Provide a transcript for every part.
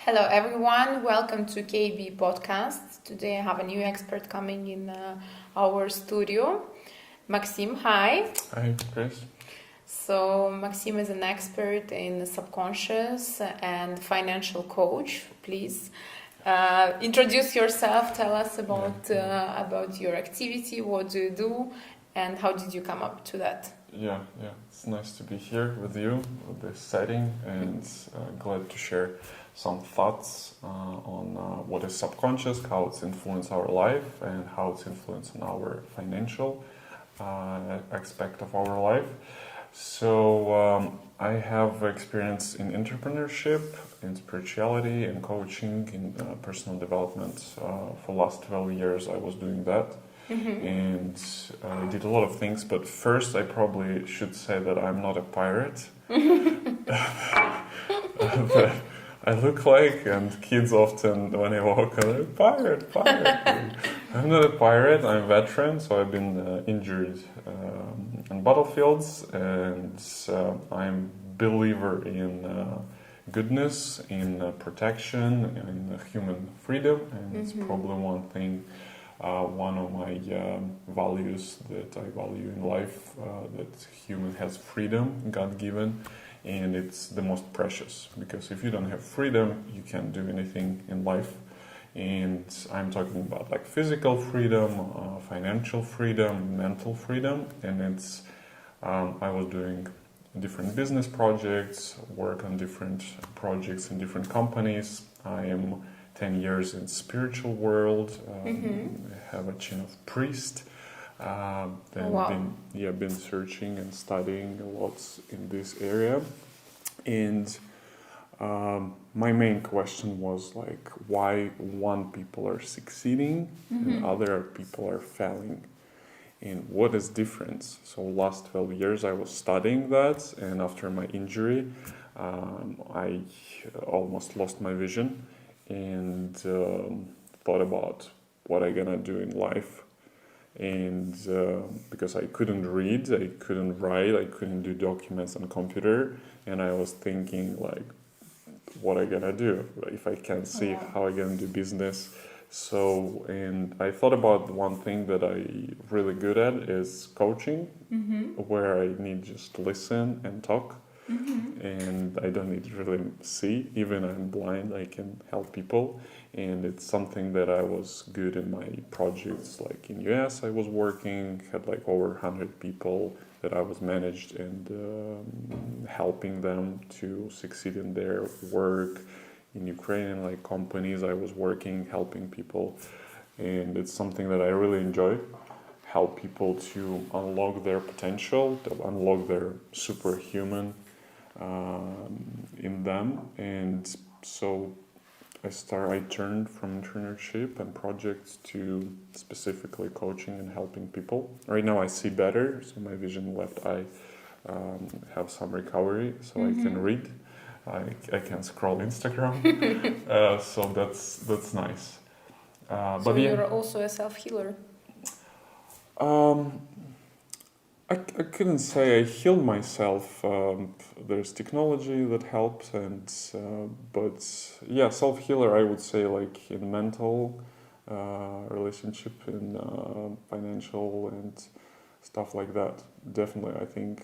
Hello everyone, welcome to KB Podcast. Today I have a new expert coming in our studio. Maxim, hi. Hi, Chris. So Maxim is an expert in the subconscious and financial coach. Please introduce yourself, tell us about your activity, what do you do, and how did you come up to that? Yeah, it's nice to be here with you, with this setting, and glad to share some thoughts on what is subconscious, how it's influenced our life, and how it's influencing our financial aspect of our life. So I have experience in entrepreneurship, in spirituality, in coaching, in personal development. For last 12 years I was doing that. Mm-hmm. And I did a lot of things, but first I probably should say that I'm not a pirate. I look like, and kids often, when I walk, are like, pirate. I'm not a pirate, I'm a veteran, so I've been injured on battlefields, and I'm a believer in goodness, in protection, and in human freedom, and it's probably one thing, one of my values that I value in life, that human has freedom, God-given, and it's the most precious, because if you don't have freedom, you can't do anything in life. And I'm talking about like physical freedom, financial freedom, mental freedom, and it's I was doing different business projects, work on different projects in different companies. I am 10 years in spiritual world. I have a chin of priest. Been searching and studying a lot in this area, and my main question was like, why one people are succeeding and other people are failing, and what is difference? So last 12 years I was studying that, and after my injury I almost lost my vision and thought about what I'm gonna do in life. And because I couldn't read, I couldn't write, I couldn't do documents on computer, and I was thinking like, what I gonna do if I can't see, how I gonna do business. So, and I thought about one thing that I really good at is coaching, where I need just listen and talk, and I don't need to really see. Even I'm blind, I can help people. And it's something that I was good in my projects, like in US I was working, had like over 100 people that I was managed and helping them to succeed in their work. In Ukraine, like companies I was working, helping people. And it's something that I really enjoy, help people to unlock their potential, to unlock their superhuman in them. And so I turned from entrepreneurship and projects to specifically coaching and helping people. Right now I see better, so my vision left eye have some recovery, so I can read, I can scroll Instagram, so that's nice. So you're also a self-healer? I couldn't say I healed myself. There's technology that helps, and but yeah, self-healer I would say, like in mental relationship, in financial and stuff like that. Definitely, I think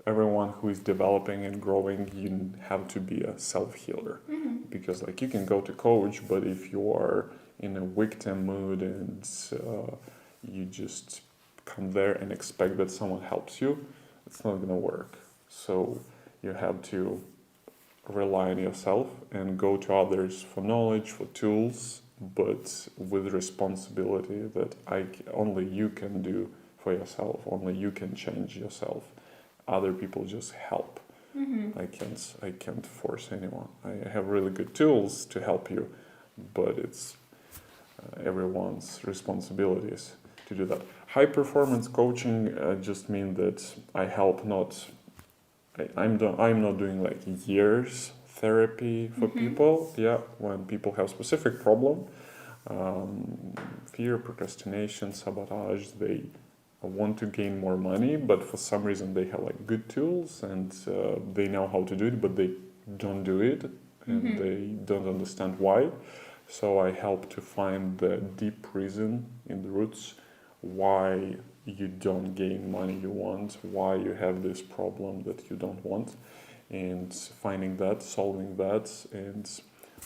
everyone who is developing and growing, you have to be a self-healer, because like you can go to coach, but if you are in a victim mood and you just come there and expect that someone helps you, it's not going to work. So you have to rely on yourself and go to others for knowledge, for tools, but with responsibility that only you can do for yourself, only you can change yourself. Other people just help. I can't force anyone. I have really good tools to help you, but it's everyone's responsibilities to do that. High performance coaching just means that I help I'm not doing like years therapy for people. Yeah, when people have specific problem, fear, procrastination, sabotage, they want to gain more money, but for some reason they have like good tools and they know how to do it, but they don't do it, and they don't understand why. So I help to find the deep reason in the roots why you don't gain money you want, why you have this problem that you don't want, and finding that, solving that. And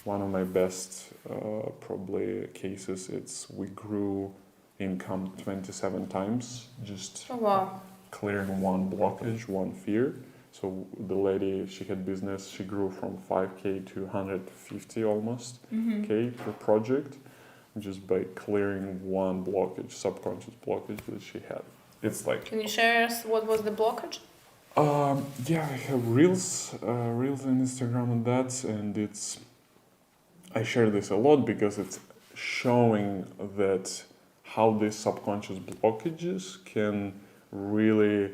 one of my best probably cases, it's we grew income 27 times, just clearing one blockage, one fear. So the lady, she had business, she grew from 5K to 150 almost K per project, just by clearing one blockage, subconscious blockage that she had. It's like... Can you share us what was the blockage? Yeah, I have reels on Instagram and that, and it's... I share this a lot because it's showing that how these subconscious blockages can really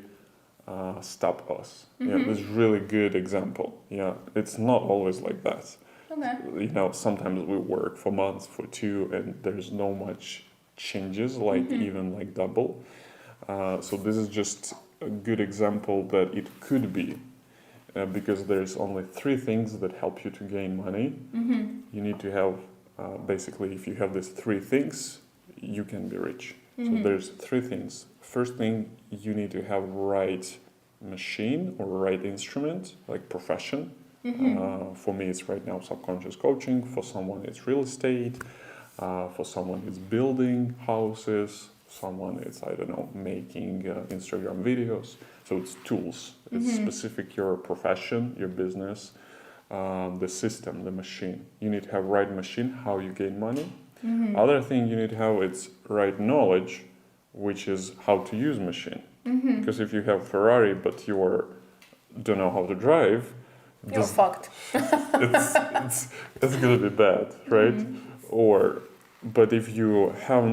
stop us. Yeah, this is really good example. Yeah, it's not always like that. Okay. You know, sometimes we work for months, for 2, and there's no much changes, like even like double. So this is just a good example that it could be, because there's only 3 things that help you to gain money. You need to have, basically, if you have these 3 things, you can be rich. So there's 3 things. First thing, you need to have right machine or right instrument, like profession. For me, it's right now subconscious coaching. For someone, it's real estate. For someone, it's building houses. Someone, it's, I don't know, making Instagram videos. So it's tools. It's specific your profession, your business, the system, the machine. You need to have right machine, how you gain money. Other thing you need to have, it's right knowledge, which is how to use machine. Because if you have Ferrari but you don't know how to drive, you're fucked. it's gonna be bad, right? But if you have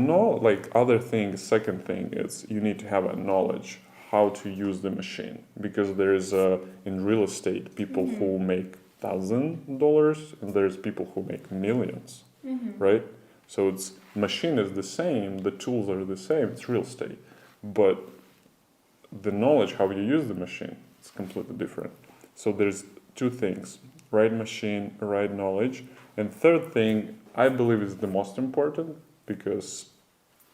other things, second thing is you need to have a knowledge how to use the machine, because there is in real estate people who make $1,000 and there's people who make millions, right? So it's machine is the same, the tools are the same, it's real estate, but the knowledge how you use the machine is completely different. So there's 2 things: right machine, right knowledge. And third thing, I believe, is the most important, because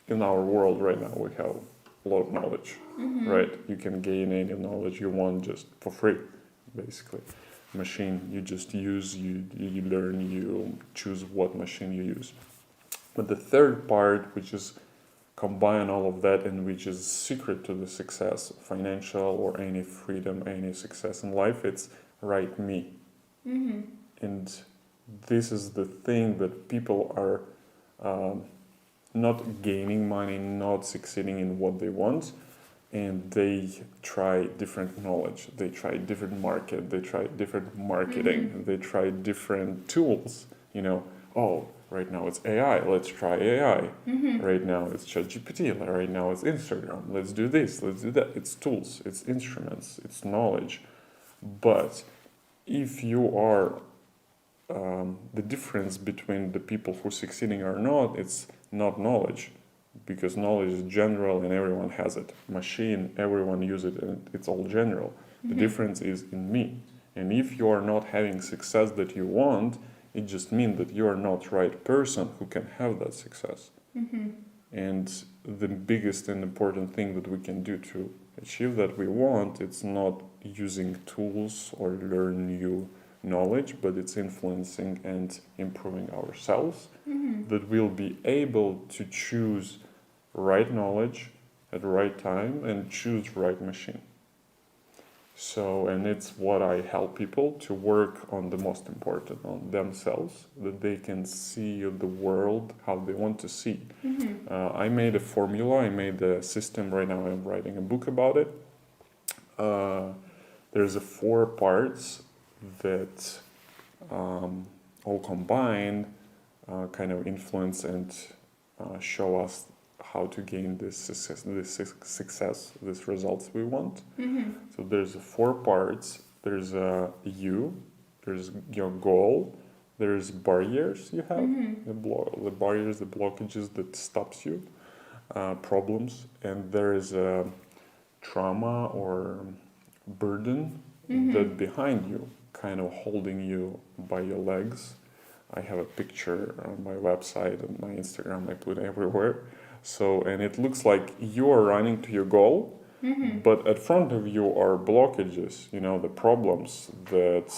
in our world right now we have a lot of knowledge, right? You can gain any knowledge you want just for free, basically. Machine you just use, you learn, you choose what machine you use. But the third part, which is combine all of that and which is secret to the success, financial or any freedom, any success in life, it's right me. And this is the thing that people are not gaining money, not succeeding in what they want, and they try different knowledge, they try different market, they try different marketing, they try different tools, you know. Oh, right now it's AI, let's try AI. Right now it's ChatGPT, right now it's Instagram, let's do this, let's do that. It's tools, it's instruments, it's knowledge. But if you are the difference between the people who are succeeding or not, it's not knowledge, because knowledge is general and everyone has it. Machine, everyone uses it and it's all general. The difference is in me. And if you are not having success that you want, it just means that you are not the right person who can have that success. And the biggest and important thing that we can do to achieve that we want, it's not using tools or learn new knowledge, but it's influencing and improving ourselves, that we'll be able to choose right knowledge at the right time and choose right machine. So, and it's what I help people to work on the most important, on themselves, that they can see the world how they want to see. I made a formula, I made a system, right now I'm writing a book about it. There's 4 parts that all combined kind of influence and show us how to gain this success, these results we want. So there's 4 parts. There's you, there's your goal, there's barriers you have, the barriers, the blockages that stops you, problems, and there is a trauma or burden that behind you. kind of holding you by your legs. I have a picture on my website and my Instagram I put everywhere. So, and it looks like you are running to your goal, but at front of you are blockages, the problems that,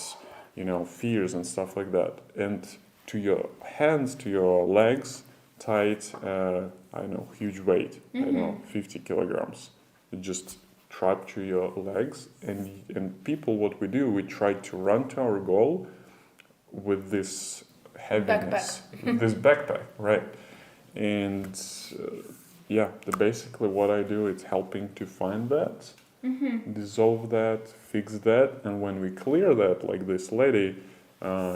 fears and stuff like that. And to your hands, to your legs, tied, huge weight, 50 kilograms. It just trapped to your legs. And people, what we do, we try to run to our goal with this heaviness, this backpack, right? And basically what I do is helping to find that, dissolve that, fix that, and when we clear that, like this lady,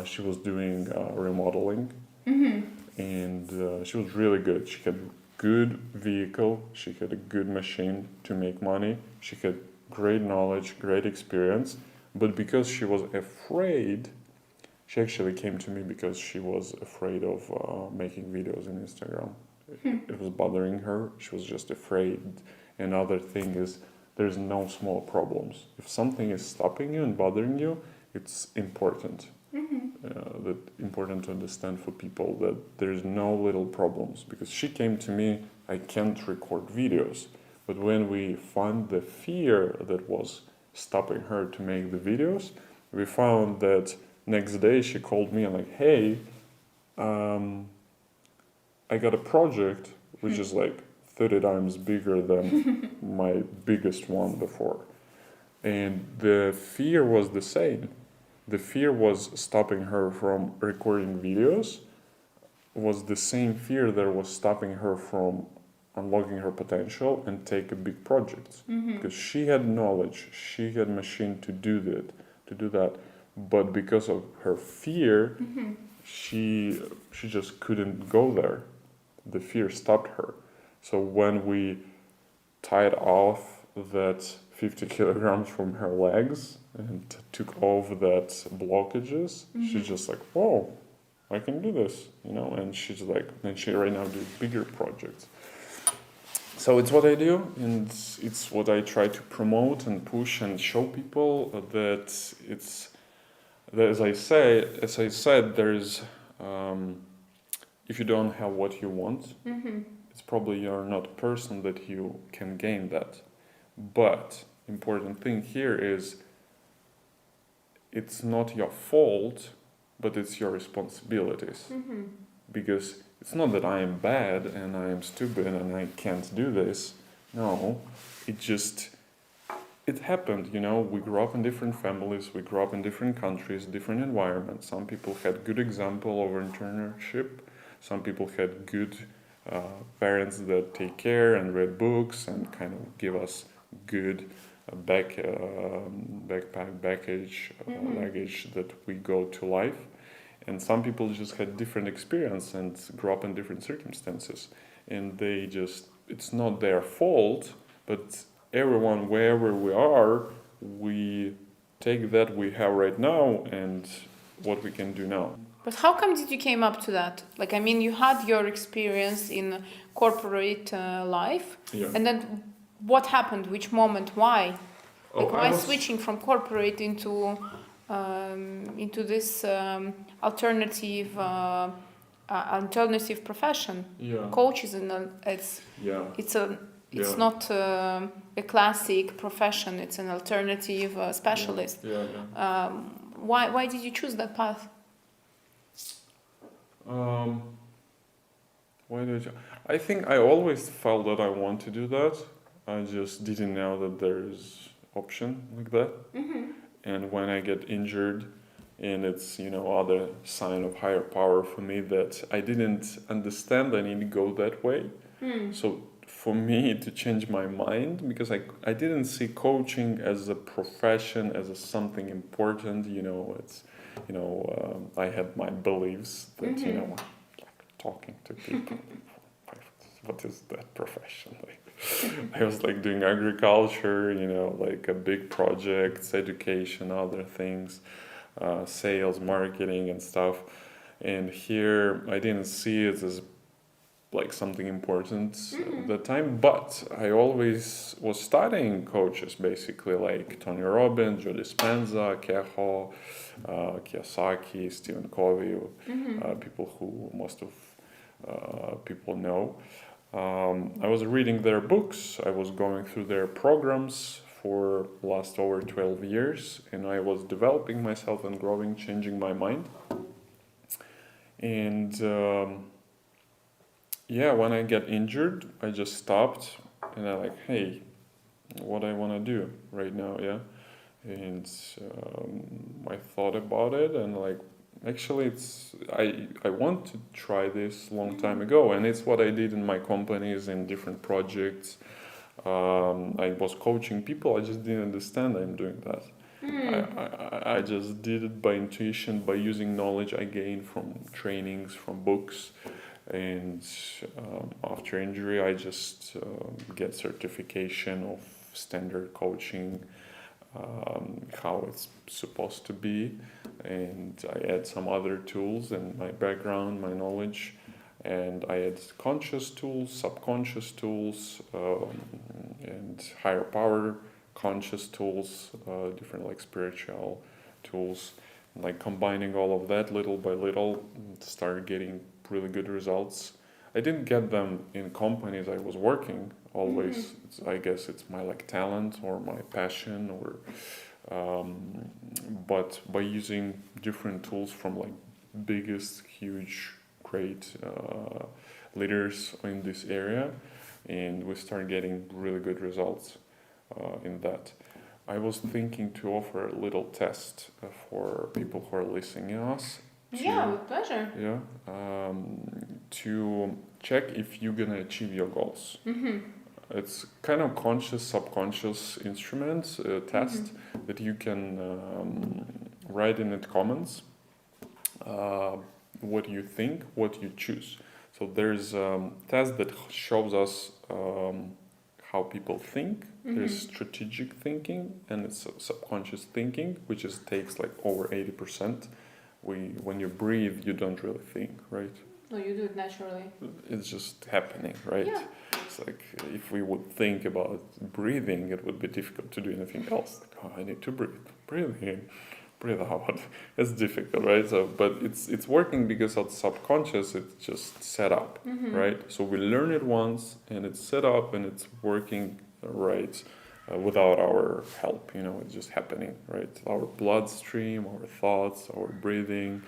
she was doing remodeling, and she was really good. She had a good vehicle, she had a good machine to make money, she had great knowledge, great experience, but because she was afraid, she actually came to me because she was afraid of making videos on Instagram. It was bothering her. She was just afraid. Another thing is there's no small problems. If something is stopping you and bothering you, it's important. That important to understand for people that there's no little problems. Because she came to me, I can't record videos. But when we found the fear that was stopping her to make the videos, we found that next day she called me and like, hey, I got a project which is like 30 times bigger than my biggest one before. And the fear was the same. The fear was stopping her from recording videos, was the same fear that was stopping her from unlocking her potential and take a big project. Because she had knowledge, she had machine to do that. But because of her fear, she just couldn't go there. The fear stopped her. So when we tied off that 50 kilograms from her legs and took off that blockages, she's just like, whoa, I can do this, and she's like, and she right now does bigger projects. So it's what I do, and it's what I try to promote and push and show people that it's, as I said, there's, if you don't have what you want, it's probably you're not a person that you can gain that. But important thing here is it's not your fault, but it's your responsibilities. Because it's not that I am bad and I am stupid and I can't do this. No, it happened, we grew up in different families, we grew up in different countries, different environments. Some people had good example of entrepreneurship. Some people had good parents that take care and read books and kind of give us good baggage that we go to life. And some people just had different experience and grew up in different circumstances. And it's not their fault, but everyone, wherever we are, we take that we have right now and what we can do now. But how come did you came up to that? You had your experience in corporate life, and then what happened? Which moment? Why? Why switching from corporate into this alternative profession? Coach is it's not a classic profession. It's an alternative specialist. Why did you choose that path? I think I always felt that I want to do that. I just didn't know that there is option like that. And when I get injured, and it's other sign of higher power for me that I didn't understand I need to go that way. So for me to change my mind, because I didn't see coaching as a profession, as something important. It's I had my beliefs that talking to people. What is that profession? I was doing agriculture, a big projects, education, other things, sales, marketing and stuff. And here I didn't see it as like something important at the time, but I always was studying coaches, basically like Tony Robbins, Joe Dispenza, Keho, Kiyosaki, Stephen Covey, people who most of people know. I was reading their books, I was going through their programs for last over 12 years, and I was developing myself and growing, changing my mind. And when I get injured, I just stopped and I like, hey, what I want to do right now, And I thought about it and like, actually I want to try this long time ago, and it's what I did in my companies, in different projects. I was coaching people, I just didn't understand I'm doing that. I just did it by intuition, by using knowledge I gained from trainings, from books. And after injury, I just get certification of standard coaching, how it's supposed to be. And I add some other tools and my background, my knowledge. And I add conscious tools, subconscious tools, and higher power conscious tools, different like spiritual tools. And like combining all of that little by little, start getting really good results. I didn't get them in companies I was working always. I guess it's my like talent or my passion, or but by using different tools from like biggest, huge, great leaders in this area, and we start getting really good results in that. I was thinking to offer a little test for people who are listening to us. With pleasure. To check if you're gonna achieve your goals. It's kind of conscious, subconscious instrument test that you can write in the comments what you think, what you choose. So there's a test that shows us how people think. There's strategic thinking and it's subconscious thinking, which takes like over 80%. When you breathe, you don't really think, right? No, you do it naturally. It's just happening, right? Yeah. It's like if we would think about breathing, it would be difficult to do anything else. Like, oh, I need to breathe. Breathe in, breathe out. It's difficult, right? So, but it's working because of subconscious. It's just set up, right? So we learn it once, and it's set up, and it's working right. Without our help, it's just happening, right? Our bloodstream, our thoughts, our breathing,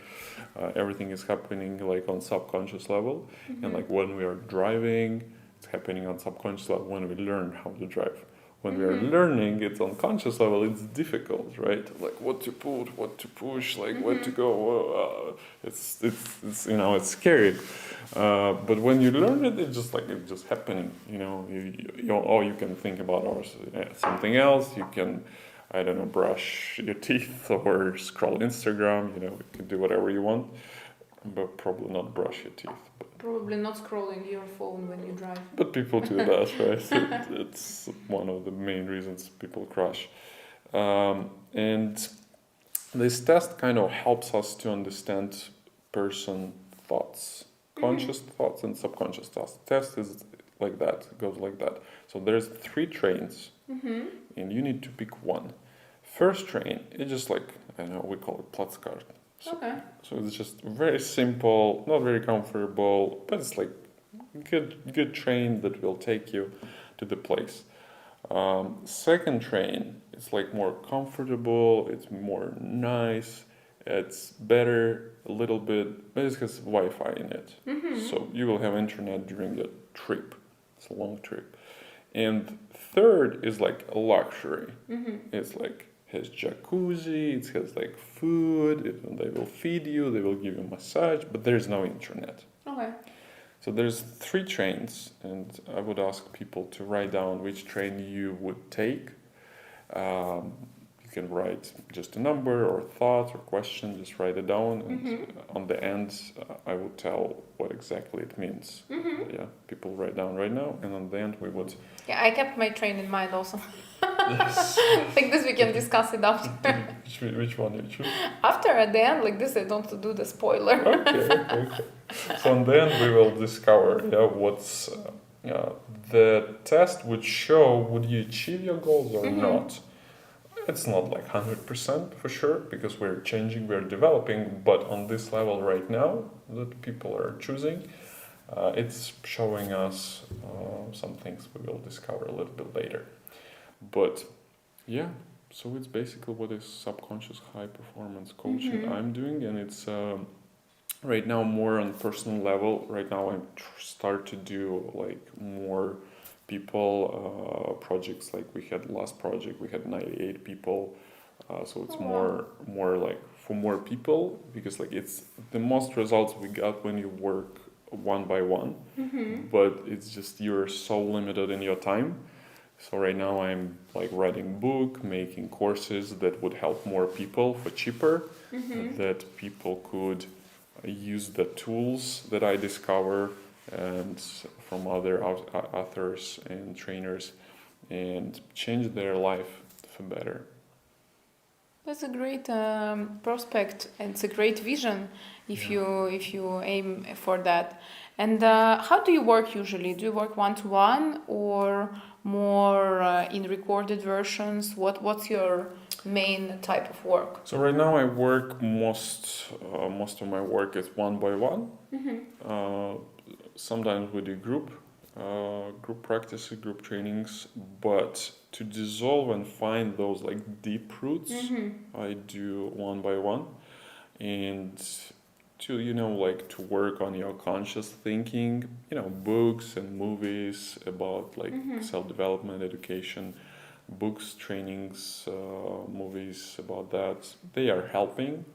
everything is happening like on subconscious level. And like when we are driving, it's happening on subconscious level when we learn how to drive. When we are learning, it's on conscious level, it's difficult, right? Like what to put, what to push, like where to go. It's scary. But when you learn it, it's just happening. You can think about something else. You can, brush your teeth or scroll Instagram. You can do whatever you want, but probably not brush your teeth. Probably not scrolling your phone when you drive. But people do that, right? It's one of the main reasons people crash. And this test kind of helps us to understand person thoughts, conscious thoughts and subconscious thoughts. The test is like that, it goes like that. So there's 3 trains, and you need to pick one. First train is just like, we call it Platzkart. So it's just very simple, not very comfortable, but it's like good train that will take you to the place. Second train, it's like more comfortable, it's more nice, it's better a little bit, but it has Wi-Fi in it. So you will have internet during the trip. It's a long trip. And third is like a luxury. It's like has jacuzzi, it has like food, they will feed you, they will give you a massage, but there's no internet. So there's 3 trains, and I would ask people to write down which train you would take. You can write just a number or thought or question, just write it down, and on the end I would tell what exactly it means. People write down right now, and on the end we would... Yeah, I kept my train in mind also. Yes. Like this we can discuss it after. Which one you choose? After, at the end, like this, I don't do the spoiler. Okay. So in the end we will discover what's the test would show would you achieve your goals or not. It's not like 100% for sure because we're changing, we're developing, but on this level right now that people are choosing, it's showing us some things we will discover a little bit later. But yeah, so it's basically what is subconscious high performance coaching I'm doing, and it's right now more on personal level. Right now I start to do like more people projects. Like we had last project, we had 98 people, so it's more like for more people, because like it's the most results we got when you work one by one, but it's just you're so limited in your time. So right now I'm like writing book, making courses that would help more people for cheaper, that people could use the tools that I discover and from other authors and trainers and change their life for better. That's a great prospect, and it's a great vision if you aim for that. And how do you work usually? Do you work one-to-one or more in recorded versions? What's your main type of work? So right now I work most of my work is one by one. Sometimes we do group practices, group trainings, but to dissolve and find those like deep roots, I do one by one. And to like to work on your conscious thinking, books and movies about like self-development, education, books, trainings, movies about that, they are helping.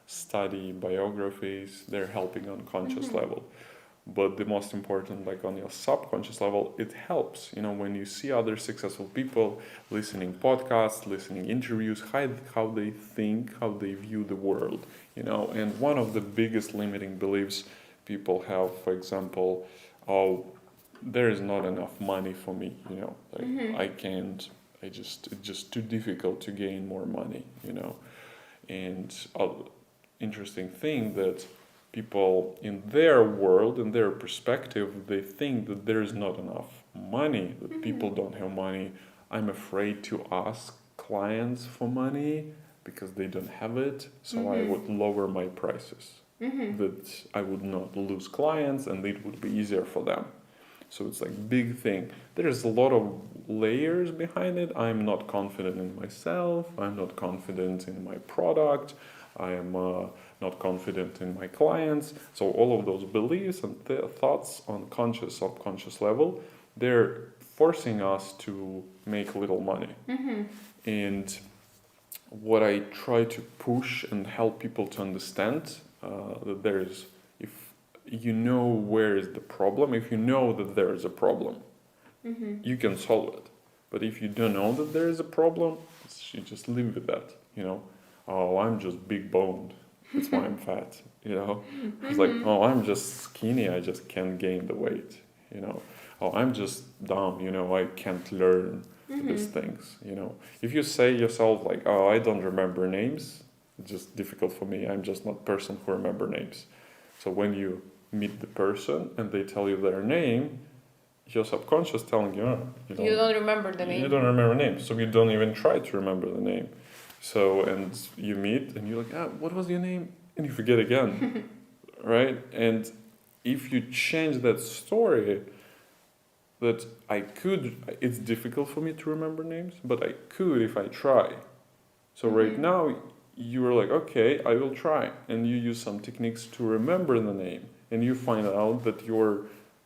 Study biographies, they're helping on conscious level. But the most important, like on your subconscious level, it helps, when you see other successful people listening podcasts, listening interviews, how they think, how they view the world, and one of the biggest limiting beliefs people have, for example, there is not enough money for me, I can't, it's just too difficult to gain more money, and interesting thing that people in their world, in their perspective, they think that there is not enough money, that people don't have money. I'm afraid to ask clients for money because they don't have it, so I would lower my prices, that I would not lose clients and it would be easier for them. So it's like big thing. There's a lot of layers behind it. I'm not confident in myself, I'm not confident in my product, I am not confident in my clients. So all of those beliefs and thoughts on conscious, subconscious level, they're forcing us to make little money. And what I try to push and help people to understand, that there is, if you know where is the problem, if you know that there is a problem, you can solve it. But if you don't know that there is a problem, you just live with that, I'm just big boned, that's why I'm fat, It's like, I'm just skinny, I just can't gain the weight, I'm just dumb, I can't learn these things, If you say yourself like, I don't remember names, it's just difficult for me, I'm just not a person who remember names. So when you meet the person and they tell you their name, your subconscious telling you, you don't remember the name. You don't remember names, so you don't even try to remember the name. So, and you meet and you're like, what was your name? And you forget again, right? And if you change that story, that it's difficult for me to remember names, but I could if I try. So right now, you are like, okay, I will try. And you use some techniques to remember the name. And you find out that you're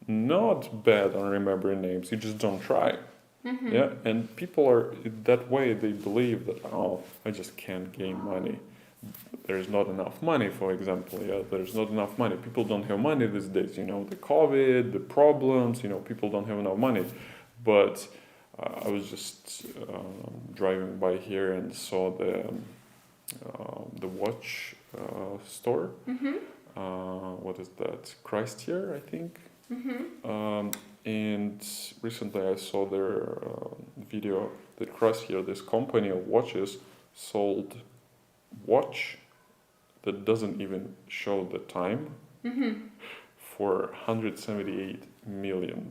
not bad on remembering names, you just don't try. Yeah, and people are that way, they believe that, I just can't gain money. There's not enough money, for example. There's not enough money. People don't have money these days, the COVID, the problems, people don't have enough money. But I was just driving by here and saw the watch store. What is that? Christ here, I think. And recently I saw their video that crossed here. This company of watches sold watch that doesn't even show the time for $178 million.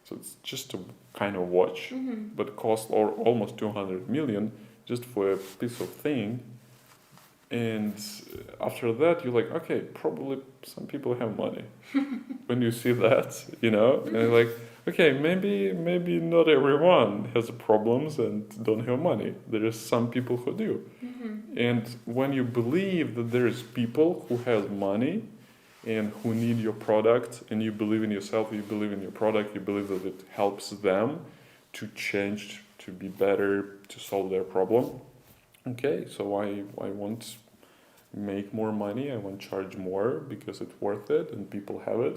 So it's just a kind of watch, but cost almost 200 million just for a piece of thing. And after that, you're like, okay, probably some people have money. When you see that, you know, and you're like, okay, maybe not everyone has problems and don't have money. There is some people who do. And when you believe that there is people who have money and who need your product, and you believe in yourself, you believe in your product, you believe that it helps them to change, to be better, to solve their problem. Okay, so I want to make more money, I want to charge more because it's worth it and people have it.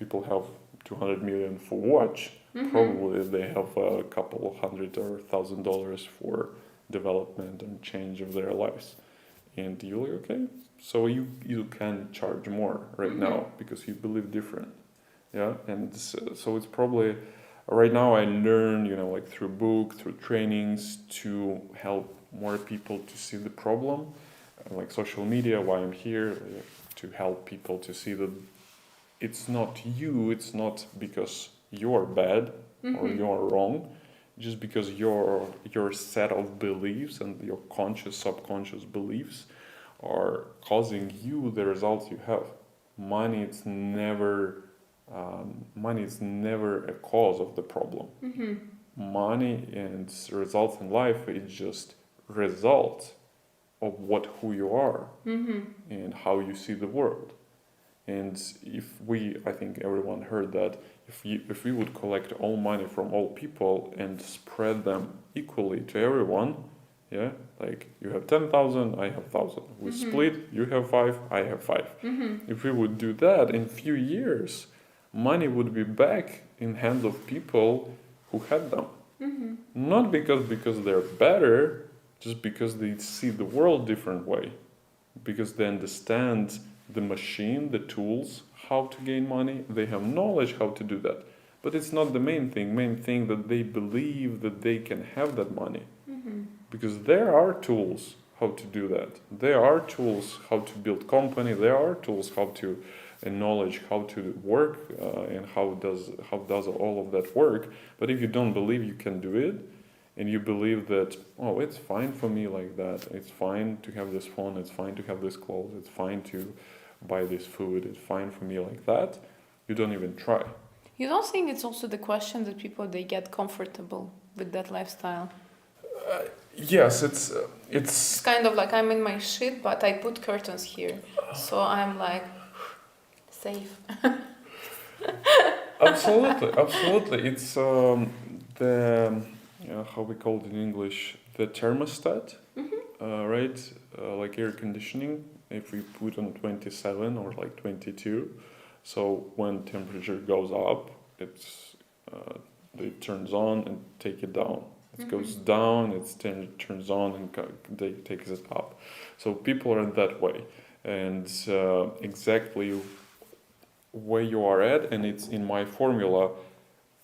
People have 200 million for watch. Probably they have a couple of $100 or $1,000 for development and change of their lives. And you're like, okay, so you can charge more right now because you believe different. Yeah, and so it's probably, right now I learn, you know, like through book, through trainings, to help more people to see the problem, like social media, why I'm here, to help people to see that it's not you, it's not because you're bad or you're wrong, just because your set of beliefs and your conscious, subconscious beliefs are causing you the results you have. Money is never a cause of the problem. Money and results in life is just result of who you are and how you see the world. And I think everyone heard that if we would collect all money from all people and spread them equally to everyone, yeah, like you have 10,000, I have 1,000. We split, you have 5, I have 5. If we would do that in few years, money would be back in hands of people who had them. Not because they're better, just because they see the world different way, because they understand the machine, the tools, how to gain money. They have knowledge how to do that, but it's not the main thing that they believe that they can have that money, because there are tools how to do that. There are tools how to build company. There are tools how to, and knowledge how to work and how does all of that work. But if you don't believe you can do it, and you believe that, oh, it's fine for me like that, it's fine to have this phone, it's fine to have this clothes, it's fine to buy this food, it's fine for me like that, you don't even try. You don't think it's also the question that people, they get comfortable with that lifestyle? Yes, it's kind of like I'm in my shit, but I put curtains here, so I'm like safe. Absolutely. It's the how we call it in English, the thermostat, right? Like air conditioning. If we put on 27 or like 22, so when temperature goes up, it turns on and take it down. It goes down, it turns on and they takes it up. So people are that way, and exactly where you are at, and it's in my formula.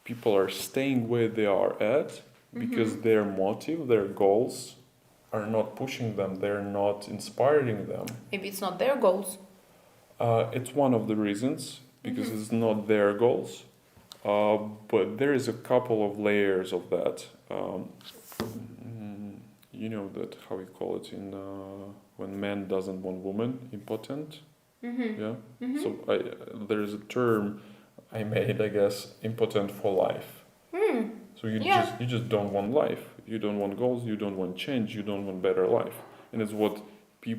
People are staying where they are at because their motive, their goals, are not pushing them. They're not inspiring them. Maybe it's not their goals. It's one of the reasons, because it's not their goals. But there is a couple of layers of that. You know that, how we call it in when man doesn't want woman, impotent. Yeah. So there is a term I made, I guess, impotent for life. So you just don't want life. You don't want goals. You don't want change. You don't want better life. And it's what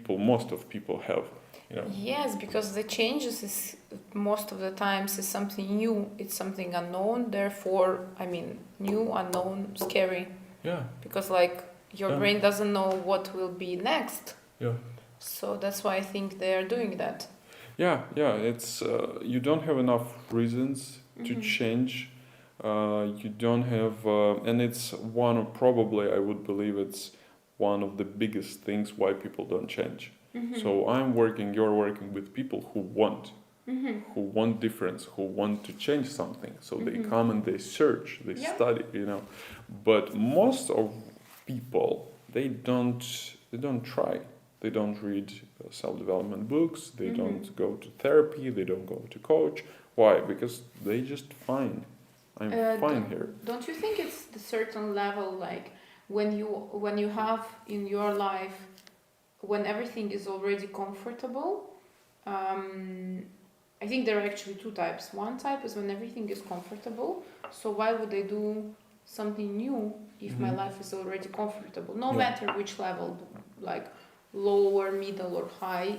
most of people have. You know? Yes, because the changes is most of the times is something new. It's something unknown. Therefore, new, unknown, scary. Yeah. Because your brain doesn't know what will be next. Yeah. So that's why I think they are doing that. Yeah. It's you don't have enough reasons to change. You don't have, and it's probably I would believe it's one of the biggest things why people don't change. So you're working with people who want who want difference, who want to change something. So they come and they search, they study, But most of people, they don't try. They don't read self-development books. They don't go to therapy. They don't go to coach. Why? Because they just fine. I'm fine here. Don't you think it's the certain level, like when you have in your life, when everything is already comfortable? I think there are actually two types. One type is when everything is comfortable. So why would I do something new if my life is already comfortable? No matter which level, like lower, middle, or high,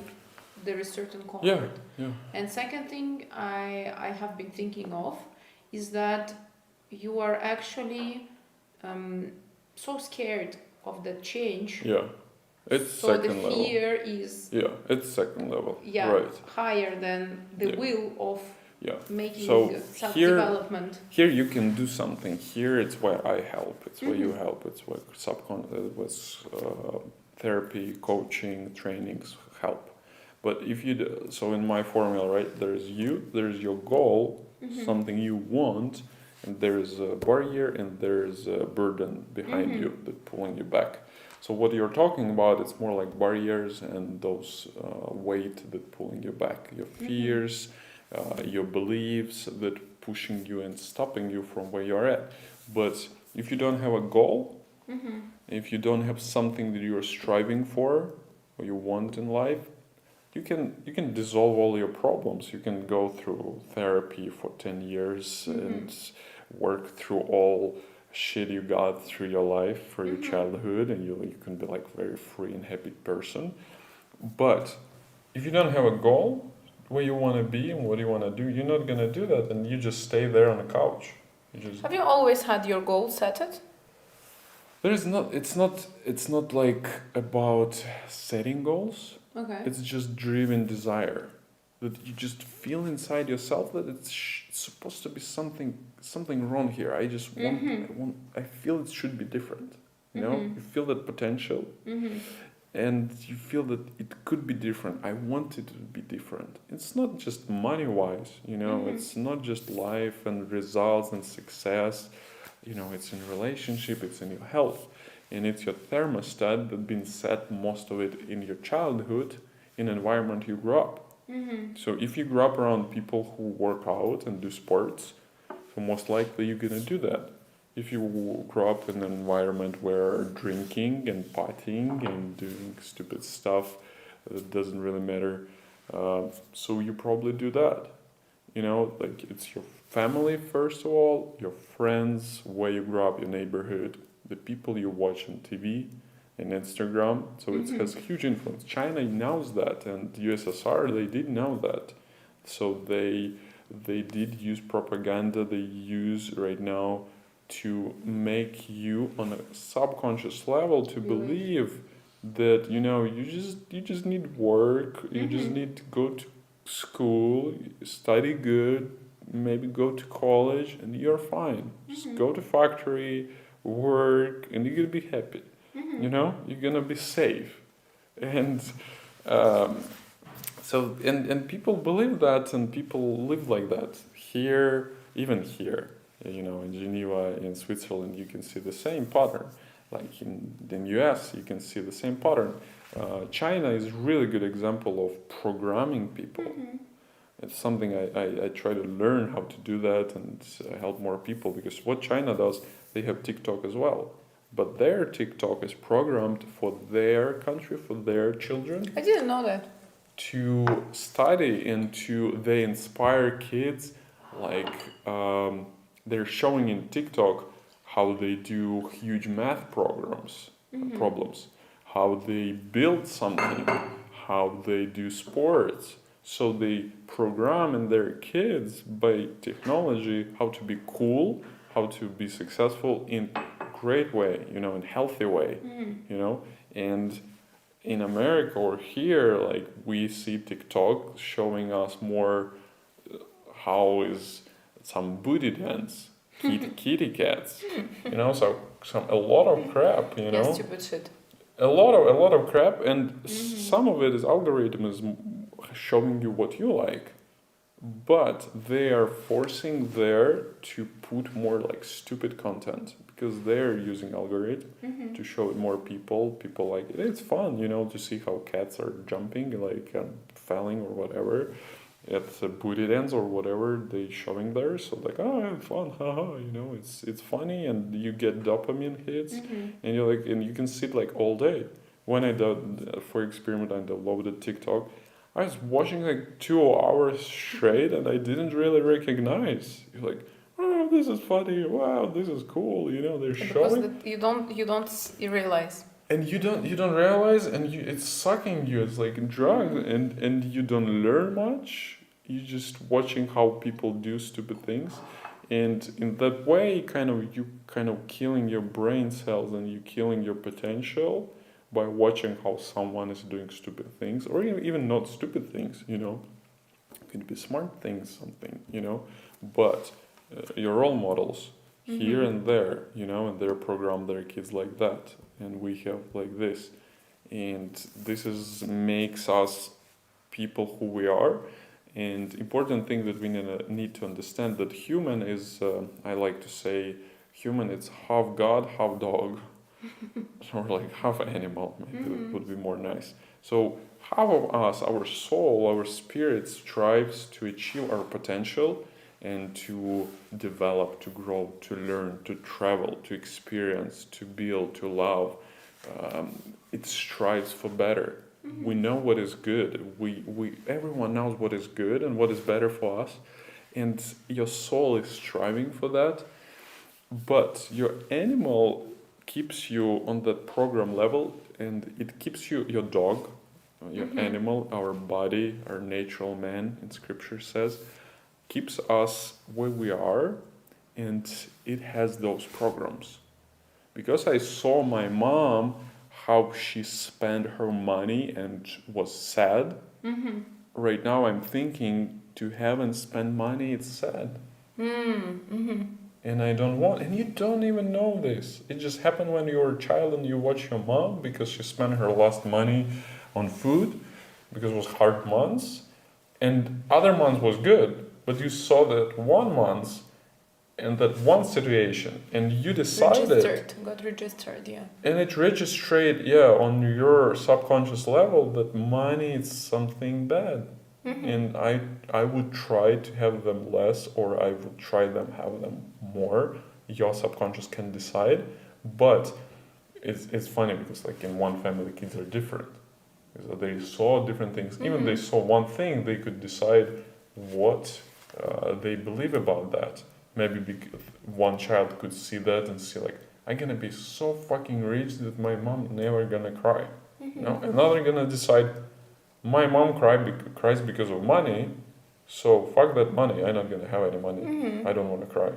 there is certain comfort. Yeah. And second thing I have been thinking of is that you are actually so scared of the change. Yeah. It's so second the level. fear is it's second level. Yeah, right. higher than the will of making self-development. Here you can do something. Here it's where I help. It's where you help. It's where therapy, coaching, trainings help. But if you so in my formula, right? There's your goal, something you want, and there's a barrier and there's a burden behind you that pulling you back. So what you're talking about, it's more like barriers and those weight that pulling you back, your fears, your beliefs that pushing you and stopping you from where you're at. But if you don't have a goal, if you don't have something that you're striving for or you want in life, you can dissolve all your problems. You can go through therapy for 10 years and work through all shit you got through your life for your childhood, and you can be like very free and happy person. But if you don't have a goal, where you want to be and what you want to do, you're not going to do that, and you just stay there on the couch. Have you always had your goal set? It's not like about setting goals. Okay. It's just driven desire. That you just feel inside yourself that it's supposed to be something wrong here. I just want. I feel it should be different. You feel that potential, and you feel that it could be different. I want it to be different. It's not just money-wise. It's not just life and results and success. It's in relationship. It's in your health, and it's your thermostat that's been set most of it in your childhood, in an environment you grew up. So if you grow up around people who work out and do sports, so most likely you're gonna do that. If you grow up in an environment where drinking and partying and doing stupid stuff that doesn't really matter, so you probably do that. Like it's your family first of all, your friends, where you grow up, your neighborhood, the people you watch on TV and Instagram, so it has huge influence. China knows that, and USSR, they did know that. So they did use propaganda, they use right now to make you on a subconscious level to believe that, you just need work, you just need to go to school, study good, maybe go to college, and you're fine. Just go to factory, work, and you're gonna be happy. You're gonna be safe, and so people believe that, and people live like that. Here, even here, in Geneva, in Switzerland, you can see the same pattern. Like in US, you can see the same pattern. China is a really good example of programming people. It's something I try to learn how to do that and help more people, because what China does, they have TikTok as well. But their TikTok is programmed for their country, for their children. I didn't know that. To study and they inspire kids, like they're showing in TikTok how they do huge math problems, how they build something, how they do sports. So they program in their kids by technology how to be cool, how to be successful in great way, in healthy way, and in America or here, like we see TikTok showing us more how is some booty dance, kitty cats, so a lot of crap, Yeah, stupid shit. A lot of crap, and some of it is algorithm is showing you what you like. but they are forcing there to put more like stupid content because they're using algorithm to show it more people. People like it. It's fun, to see how cats are jumping, like falling or whatever at the booty dance or whatever they showing there. So like, oh, fun, haha, it's funny, and you get dopamine hits, and you're like, and you can sit like all day. When I did for experiment, I downloaded TikTok. I was watching like 2 hours straight, and I didn't really recognize. You're like, oh, this is funny. Wow, this is cool. They're showing. Because you don't realize. And you don't realize, and it's sucking you. It's like a drug, and you don't learn much. You're just watching how people do stupid things, and in that way, you killing your brain cells, and you killing your potential by watching how someone is doing stupid things, or even not stupid things. It could be smart things, something. But your role models here and there, and they're programmed their kids like that. And we have like this, and this makes us people who we are. And important thing that we need to understand that human is, I like to say, human it's half God, half dog, or like half animal. Maybe it would be more nice. So half of us, our soul, our spirit strives to achieve our potential and to develop, to grow, to learn, to travel, to experience, to build, to love. It strives for better. We know what is good. Everyone knows what is good and what is better for us. And your soul is striving for that. But your animal keeps you on that program level, and it keeps you, your dog, your animal, our body, our natural man, in scripture says, keeps us where we are, and it has those programs. Because I saw my mom, how she spent her money and was sad. Right now I'm thinking, to have and spend money, it's sad. And I don't want, and you don't even know this. It just happened when you were a child and you watch your mom because she spent her last money on food because it was hard months, and other months was good. But you saw that 1 month and that one situation, and you decided. Got registered, yeah. And it registered, on your subconscious level that money is something bad. And I would try to have them less, or I would try them have them more. Your subconscious can decide, but it's funny because like in one family, kids are different. So they saw different things. Even they saw one thing, they could decide what they believe about that. Maybe one child could see that and see like, I'm gonna be so fucking rich that my mom never gonna cry. Another gonna decide, my mom cries because of money, so fuck that money. I'm not gonna have any money. I don't want to cry.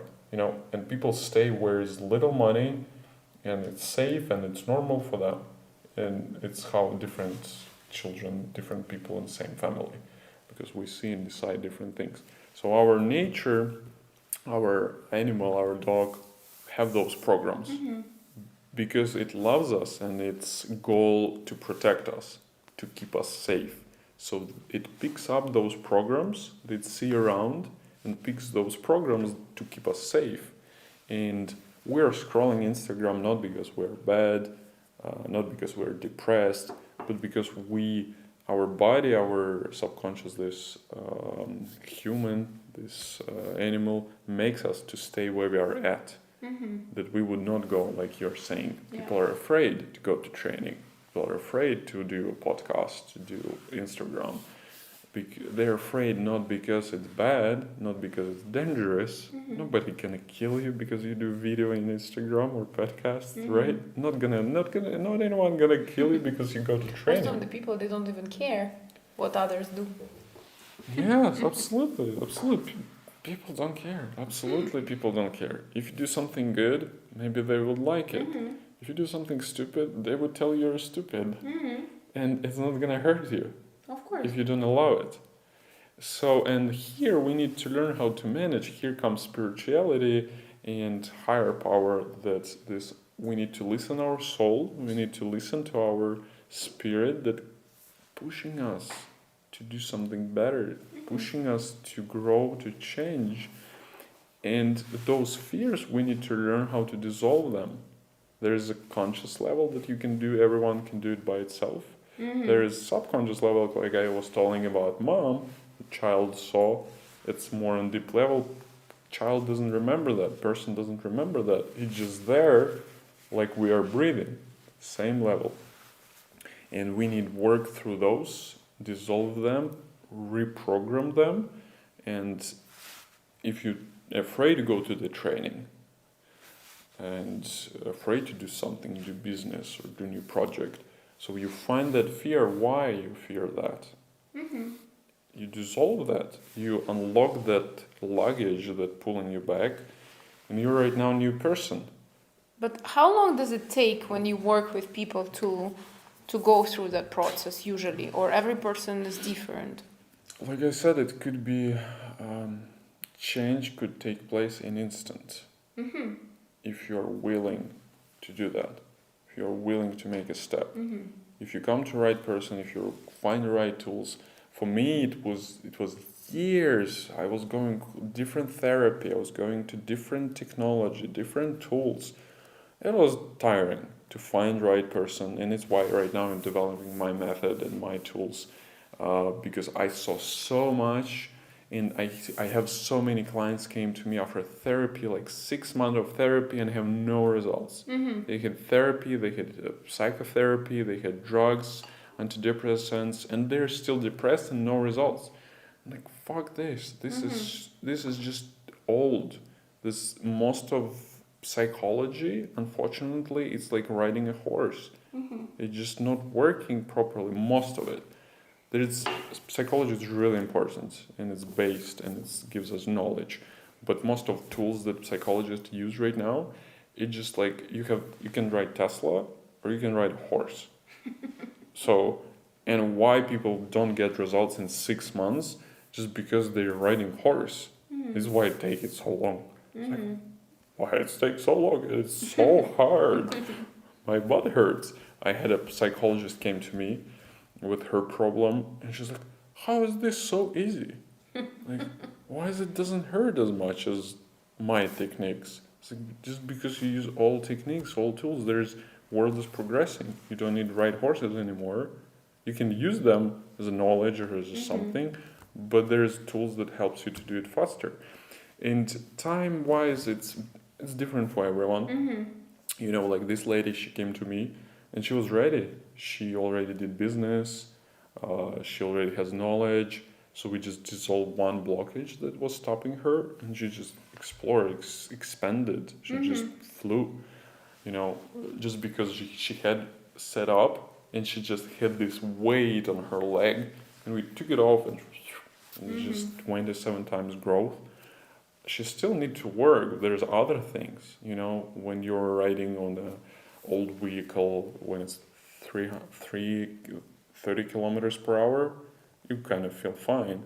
And people stay where is little money, and it's safe and it's normal for them. And it's how different children, different people in the same family, because we see and decide different things. So our nature, our animal, our dog, have those programs because it loves us, and its goal to protect us, to keep us safe. So it picks up those programs that it see around and picks those programs to keep us safe. And we're scrolling Instagram not because we're bad, not because we're depressed, but because our body, our subconscious, this human, this animal makes us to stay where we are at. That we would not go, like you're saying. People are afraid to go to training. People are afraid to do a podcast, to do Instagram. They're afraid not because it's bad, not because it's dangerous. Nobody can kill you because you do video in Instagram or podcast, right? Not anyone gonna kill you because you go to training. Most of the people, they don't even care what others do. Yes, absolutely. People don't care. Absolutely, people don't care. If you do something good, maybe they would like it. If you do something stupid, they would tell you're stupid. And it's not gonna hurt you. Of course. If you don't allow it. So, and here we need to learn how to manage. Here comes spirituality and higher power. We need to listen to our soul. We need to listen to our spirit that pushing us to do something better, pushing us to grow, to change. And those fears, we need to learn how to dissolve them. There is a conscious level that you can do, everyone can do it by itself. There is subconscious level, like I was telling about mom, the child saw, it's more on deep level. Child doesn't remember that, person doesn't remember that. He's just there, like we are breathing, same level. And we need work through those, dissolve them, reprogram them. And if you're afraid to go to the training and afraid to do something, do business or do new project, so you find that fear, why you fear that. You dissolve that, you unlock that luggage that pulling you back, and you're right now a new person. But how long does it take when you work with people to go through that process usually, or every person is different? Like I said, it could be, change could take place in instant. If you're willing to do that, if you're willing to make a step. If you come to the right person, if you find the right tools. For me, it was years. I was going different therapy, I was going to different technology, different tools. It was tiring to find the right person, and it's why right now I'm developing my method and my tools, because I saw so much, and I have so many clients came to me after therapy, like 6 months of therapy, and have no results. They had therapy, they had psychotherapy, they had drugs, antidepressants, and they're still depressed and no results. I'm like, fuck this. This is just old. This most of psychology, unfortunately, it's like riding a horse. It's just not working properly, most of it. Psychology is really important, and it's based, and it gives us knowledge. But most of tools that psychologists use right now, it's just like you can ride Tesla or you can ride a horse. So, and why people don't get results in 6 months, just because they're riding horse. This is why it takes so long. It's like, why it takes so long? It's so hard. My butt hurts. I had a psychologist came to me with her problem, and she's like, how is this so easy? Like, why is it doesn't hurt as much as my techniques? It's like, just because you use all techniques, all tools, world is progressing. You don't need to ride horses anymore. You can use them as a knowledge or as something, but there's tools that helps you to do it faster. And time-wise, it's different for everyone. You know, like this lady, she came to me, and she was ready. She already did business. She already has knowledge. So we just dissolved one blockage that was stopping her, and she just explored, expanded. She just flew. You know, just because she had set up, and she just had this weight on her leg, and we took it off, and just 27 times growth. She still need to work. There's other things, you know, when you're riding on the old vehicle, when it's 30 kilometers per hour, you kind of feel fine.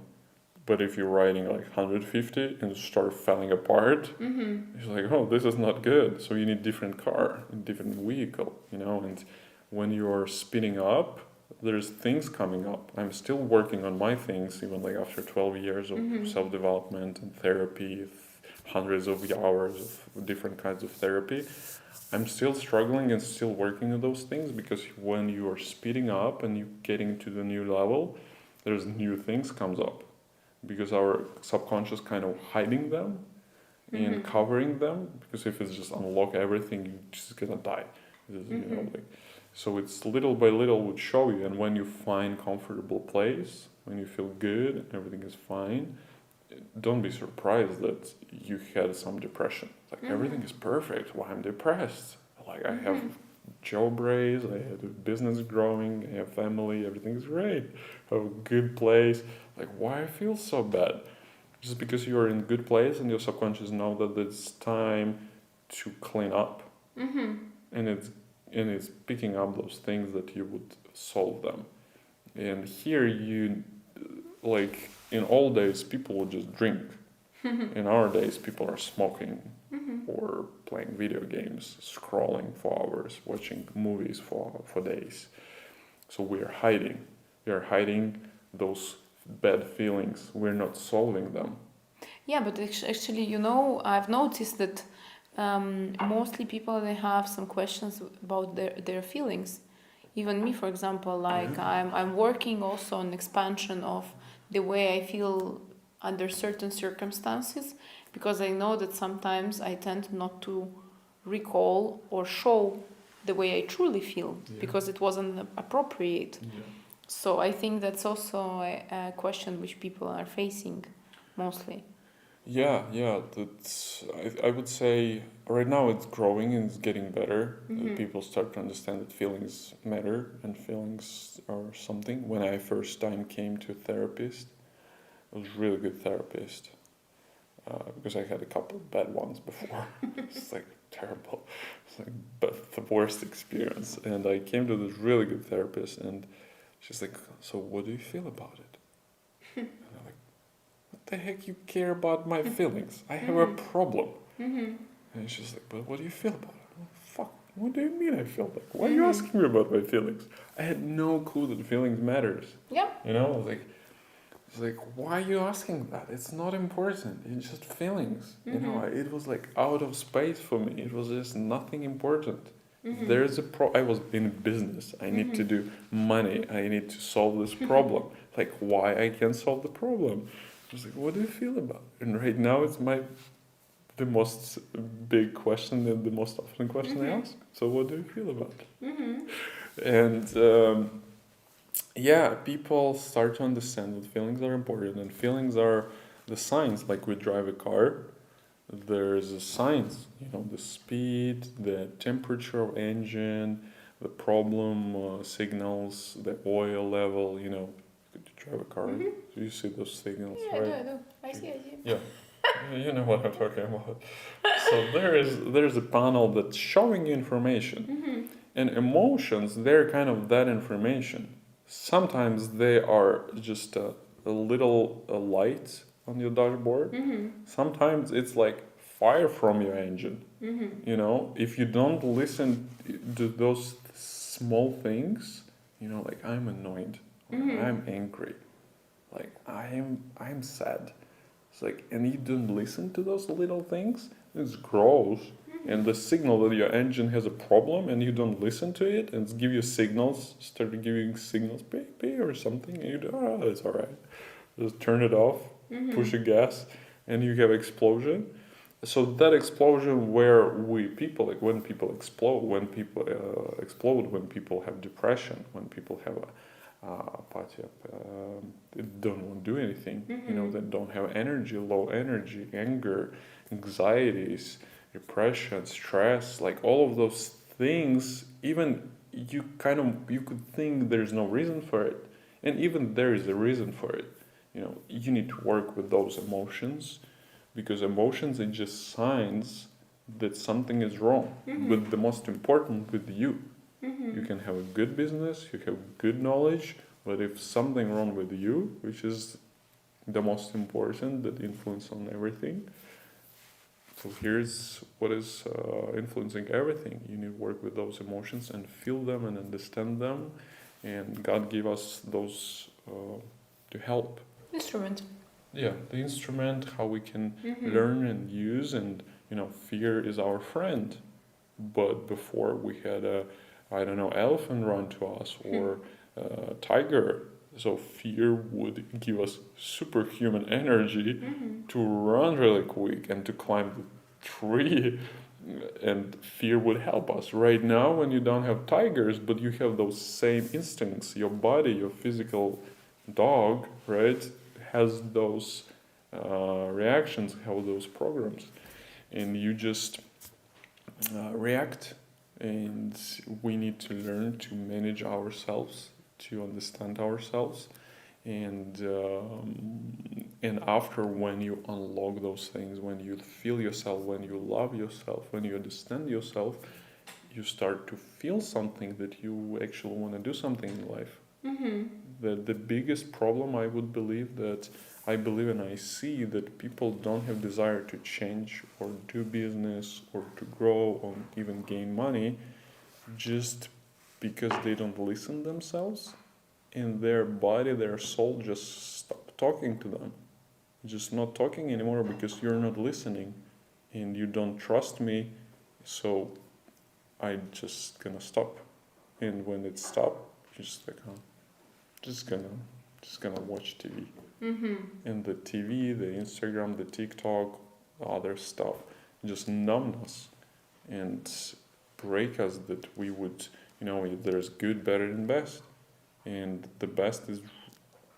But if you're riding like 150 and start falling apart, it's like, oh, this is not good. So you need different car, different vehicle, you know. And when you're speeding up, there's things coming up. I'm still working on my things, even like after 12 years of self-development and therapy, hundreds of hours of different kinds of therapy. I'm still struggling and still working on those things, because when you are speeding up and you're getting to the new level, there's new things comes up. Because our subconscious kind of hiding them and covering them, because if it's just unlock everything, you're just gonna die. You know, like, so it's little by little would show you, and when you find comfortable place, when you feel good, everything is fine, don't be surprised that you had some depression. Like everything is perfect, why I'm depressed? Like I have job raise, I have a business growing, I have family, everything is great, I have a good place. Like, why I feel so bad? Just because you're in a good place and your subconscious know that it's time to clean up. And it's picking up those things that you would solve them. And here you, like, in old days, people would just drink. In our days, people are smoking or playing video games, scrolling for hours, watching movies for days. So we are hiding. We are hiding those bad feelings. We're not solving them. Yeah, but actually, you know, I've noticed that mostly people, they have some questions about their feelings. Even me, for example, like I'm working also on expansion of the way I feel under certain circumstances, because I know that sometimes I tend not to recall or show the way I truly feel because it wasn't appropriate. So I think that's also a question which people are facing mostly. Yeah, that's, I would say right now it's growing and it's getting better. People start to understand that feelings matter and feelings are something. When I first time came to a therapist, it was a really good therapist, because I had a couple of bad ones before. It's like terrible. It's like but the worst experience. And I came to this really good therapist and she's like, so what do you feel about it? And I'm like, what the heck you care about my feelings? I have a problem. And she's like, but what do you feel about it? I'm like, fuck, what do you mean I feel like? Why are you asking me about my feelings? I had no clue that feelings matters. Yeah. You know, it's like, why are you asking that? It's not important. It's just feelings. You know, it was like out of space for me. It was just nothing important. There's a I was in business. I need to do money. I need to solve this problem. Like, why I can't solve the problem? I was like, what do you feel about it? And right now it's the most big question and the most often question I ask. So what do you feel about it? And people start to understand that feelings are important, and feelings are the signs. Like we drive a car, there's a signs, you know, the speed, the temperature of engine, the problem signals, the oil level, you know. You drive a car, so you see those signals, right? I do. I see. Yeah. You know what I'm talking about. So there's a panel that's showing you information. And emotions, they're kind of that information. Sometimes they are just a little light on your dashboard. Sometimes it's like fire from your engine. You know, if you don't listen to those small things, you know, like I'm annoyed, or I'm angry, like I'm sad. It's like, and you don't listen to those little things, it grows. And the signal that your engine has a problem and you don't listen to it and give you signals, start giving signals, beep, or something, and you do, it's all right. Just turn it off, push the gas, and you have explosion. So that explosion where when people explode, when people have depression, when people have apathy, they don't want to do anything, you know, they don't have energy, low energy, anger, anxieties, depression, stress, like all of those things, even you could think there's no reason for it, and even there is a reason for it. You know, you need to work with those emotions, because emotions are just signs that something is wrong. But the most important with you. You can have a good business, you have good knowledge, but if something wrong with you, which is the most important, that influence on everything. So here's what is influencing everything. You need to work with those emotions and feel them and understand them. And God gave us those to help. Instrument. Yeah, the instrument, how we can learn and use. And, you know, fear is our friend. But before we had elephant run to us or tiger. So fear would give us superhuman energy to run really quick and to climb the tree, and fear would help us. Right now, when you don't have tigers, but you have those same instincts, your body, your physical dog, right, has those reactions, have those programs, and you just react. And we need to learn to manage ourselves, to understand ourselves, and after, when you unlock those things, when you feel yourself, when you love yourself, when you understand yourself, you start to feel something that you actually want to do something in life. The biggest problem, I believe and I see, that people don't have desire to change or do business or to grow or even gain money, just because they don't listen themselves. and their body, their soul just stop talking to them. Just not talking anymore because you're not listening and you don't trust me, so I'm just gonna stop. And when it stops, you're just like, oh, just gonna watch TV. And the TV, the Instagram, the TikTok, other stuff, just numb us and break us that we would, there's good, better, and best. And the best is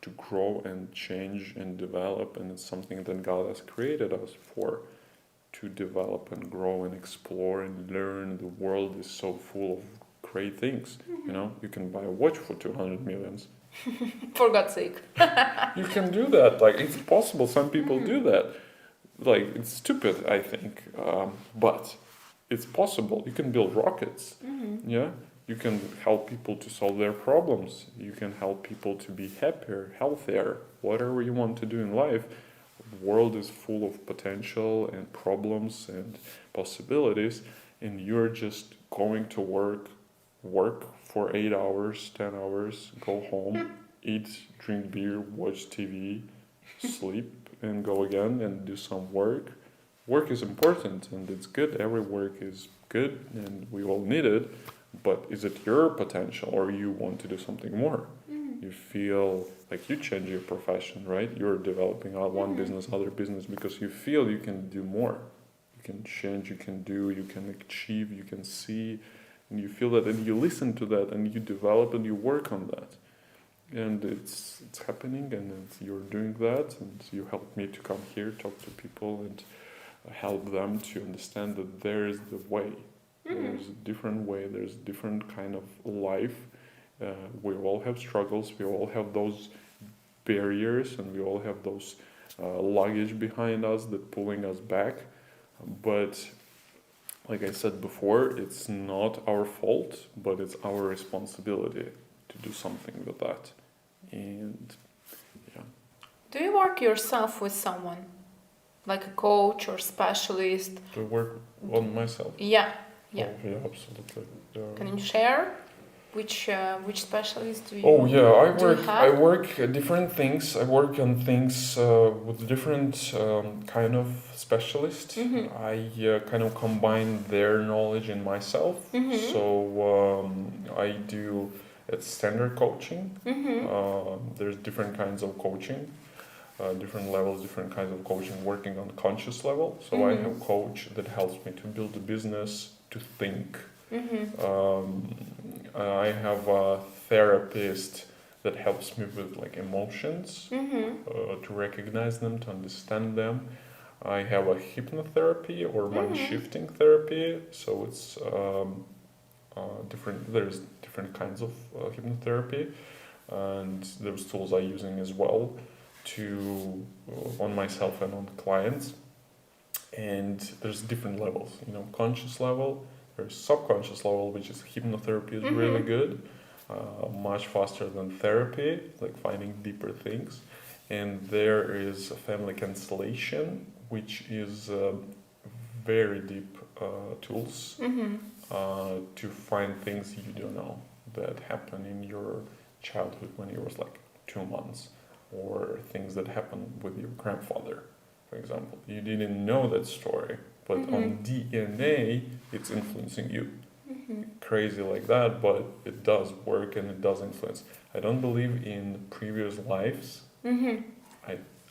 to grow and change and develop, and it's something that God has created us for, to develop and grow and explore and learn. The world is so full of great things. You can buy a watch for 200 millions. For God's sake. You can do that. Like, it's possible. Some people do that. Like, it's stupid, I think. But it's possible. You can build rockets. Yeah. You can help people to solve their problems. You can help people to be happier, healthier, whatever you want to do in life. The world is full of potential and problems and possibilities, and you're just going to work for 8 hours, 10 hours, go home, eat, drink beer, watch TV, sleep, and go again and do some work. Work is important and it's good. Every work is good and we all need it. But is it your potential, or you want to do something more? You feel like you change your profession, right? You're developing one business, other business, because you feel you can do more. You can change, you can do, you can achieve, you can see, and you feel that, and you listen to that, and you develop and you work on that. And it's happening, and you're doing that, and you help me to come here, talk to people, and help them to understand that there is the way. There's a different way, there's a different kind of life. We all have struggles, we all have those barriers, and we all have those luggage behind us that pulling us back. But like I said before, it's not our fault, but it's our responsibility to do something with that. And yeah. Do you work yourself with someone? Like a coach or specialist? To work on myself? Yeah. Oh, yeah, absolutely. Can you share which specialist do you? Oh yeah, I have? work different things. I work on things with different kind of specialists. I kind of combine their knowledge in myself. So I do standard coaching. There's different kinds of coaching. Different levels, different kinds of coaching, working on conscious level. So I have a coach that helps me to build a business, to think. I have a therapist that helps me with like emotions, to recognize them, to understand them. I have a hypnotherapy or mind shifting therapy. So it's different. There's different kinds of hypnotherapy, and there's tools I'm using as well to on myself and on clients. And there's different levels, conscious level, there's subconscious level, which is hypnotherapy is really good, much faster than therapy, like finding deeper things. And there is family constellation, which is very deep tools to find things you don't know that happen in your childhood when you was like 2 months. Or things that happened with your grandfather, for example. You didn't know that story, but on DNA, it's influencing you. Crazy like that, but it does work and it does influence. I don't believe in previous lives.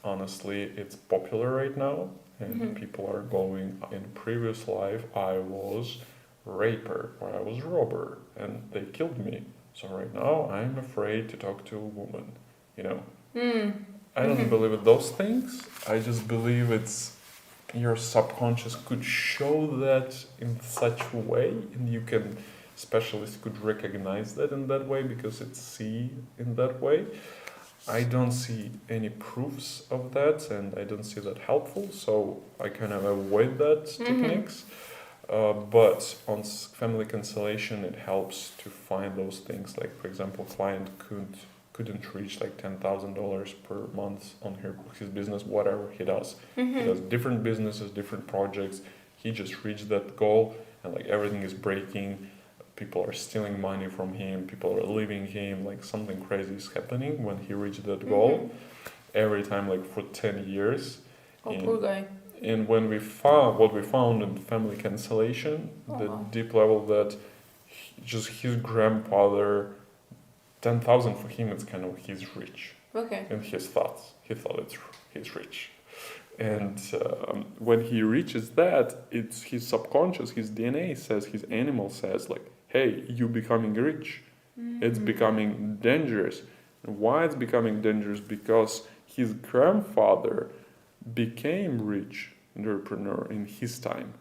Honestly, it's popular right now, and people are going, in previous life, I was raper, or I was robber, and they killed me. So right now, I'm afraid to talk to a woman, I don't believe in those things. I just believe it's your subconscious could show that in such a way, and specialists could recognize that in that way because it's see in that way. I don't see any proofs of that, and I don't see that helpful, so I kind of avoid that techniques. But on family constellation, it helps to find those things. Like, for example, client couldn't reach like $10,000 per month on his business, whatever he does. He does different businesses, different projects. He just reached that goal, and like everything is breaking. people are stealing money from him, people are leaving him, like something crazy is happening when he reached that goal. Every time, like for 10 years. Oh, poor guy. And when we found what we found in family cancellation, the deep level that just his grandfather, 10,000 for him, it's kind of he's rich. Okay. In his thoughts, he thought he's rich. And when he reaches that, it's his subconscious, his DNA says, his animal says, like, hey, you becoming rich. It's becoming dangerous. And why it's becoming dangerous? Because his grandfather became rich entrepreneur in his time.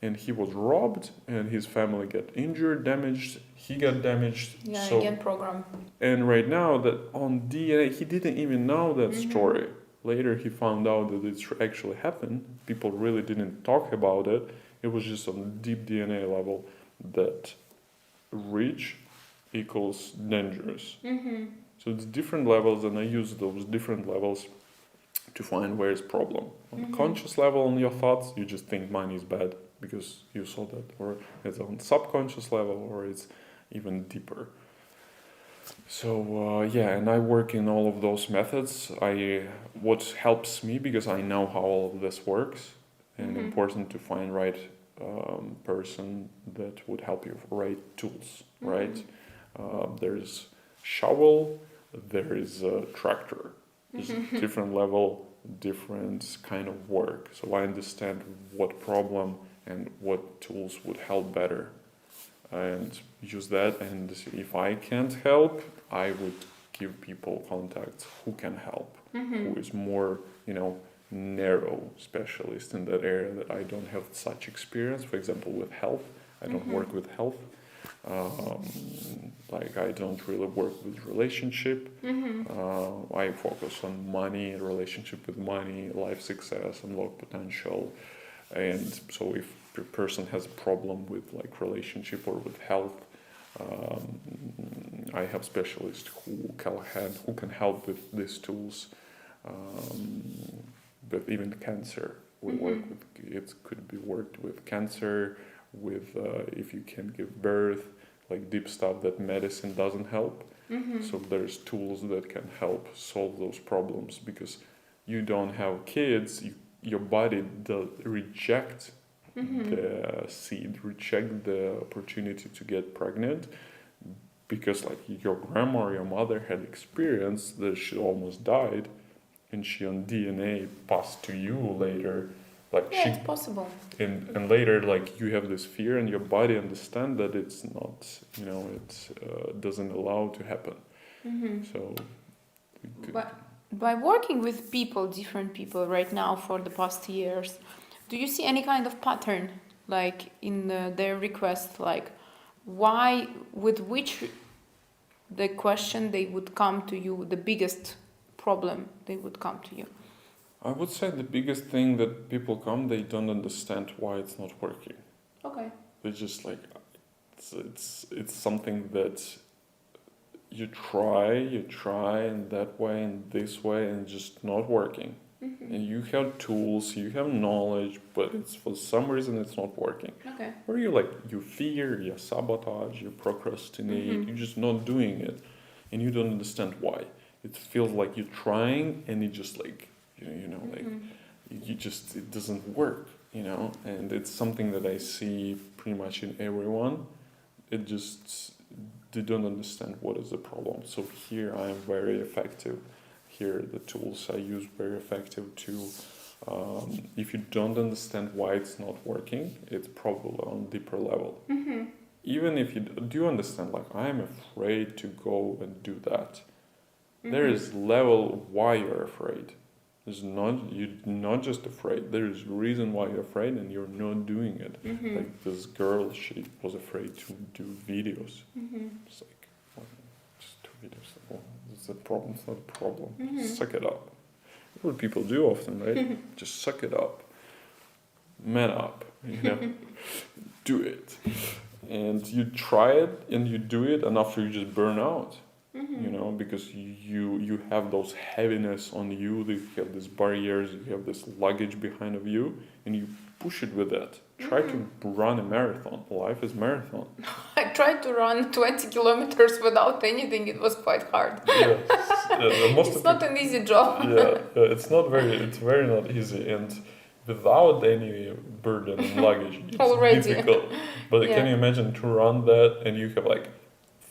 And he was robbed, and his family got injured, damaged. He got damaged. Yeah, so, again, program. And right now, that on DNA, he didn't even know that story. Later, he found out that it actually happened. People really didn't talk about it. It was just on deep DNA level that rich equals dangerous. So it's different levels, and I use those different levels to find where is problem. On conscious level, on your thoughts, you just think money is bad because you saw that, or it's on subconscious level, or it's even deeper. So and I work in all of those methods. What helps me, because I know how all of this works, and important to find right person that would help you, right tools, right? There's shovel, there is a tractor. There's different level, different kind of work. So I understand what problem and what tools would help better, and use that. And if I can't help, I would give people contacts who can help, who is more, narrow specialist in that area that I don't have such experience. For example, with health, I don't work with health. Like I don't really work with relationship. I focus on money, relationship with money, life success, unlock potential. And so if a person has a problem with like relationship or with health, I have specialists who can help with these tools. But even cancer, we work with. It could be worked with cancer, with if you can give birth, like deep stuff that medicine doesn't help. So there's tools that can help solve those problems, because you don't have kids, your body does reject the seed, reject the opportunity to get pregnant, because like your grandma or your mother had experienced that she almost died, and she on DNA passed to you later. Like it's possible. And later, like you have this fear, and your body understand that it's not, it doesn't allow to happen. So. But by working with different people right now for the past years, do you see any kind of pattern, like in their request, like why, with which the question they would come to you, the biggest problem they would come to you? I would say the biggest thing that people come, they don't understand why it's not working. Okay. They just like, it's something that you try in that way and this way, and just not working. And you have tools, you have knowledge, but it's for some reason it's not working. Okay. Or you fear, you sabotage, you procrastinate, you're just not doing it, and you don't understand why. It feels like you're trying, and it just like, it doesn't work, and it's something that I see pretty much in everyone. They don't understand what is the problem. So here I am very effective. Here the tools I use very effective to, if you don't understand why it's not working, it's probably on deeper level. Even if you do understand, like I'm afraid to go and do that, there is level why you're afraid. You're not just afraid. There is reason why you're afraid, and you're not doing it. Like this girl, she was afraid to do videos. It's like, just do videos. It's a problem. It's not a problem. Just suck it up. That's what people do often, right? Just suck it up. Man up. Do it. And you try it, and you do it, and after you just burn out. Because you have those heaviness on you, you have these barriers, you have this luggage behind of you, and you push it with that. Try to run a marathon. Life is marathon. I tried to run 20 kilometers without anything. It was quite hard. Yeah. It's not an easy job. It's very not easy, and without any burden and luggage, it's Already. difficult. But can you imagine to run that and you have like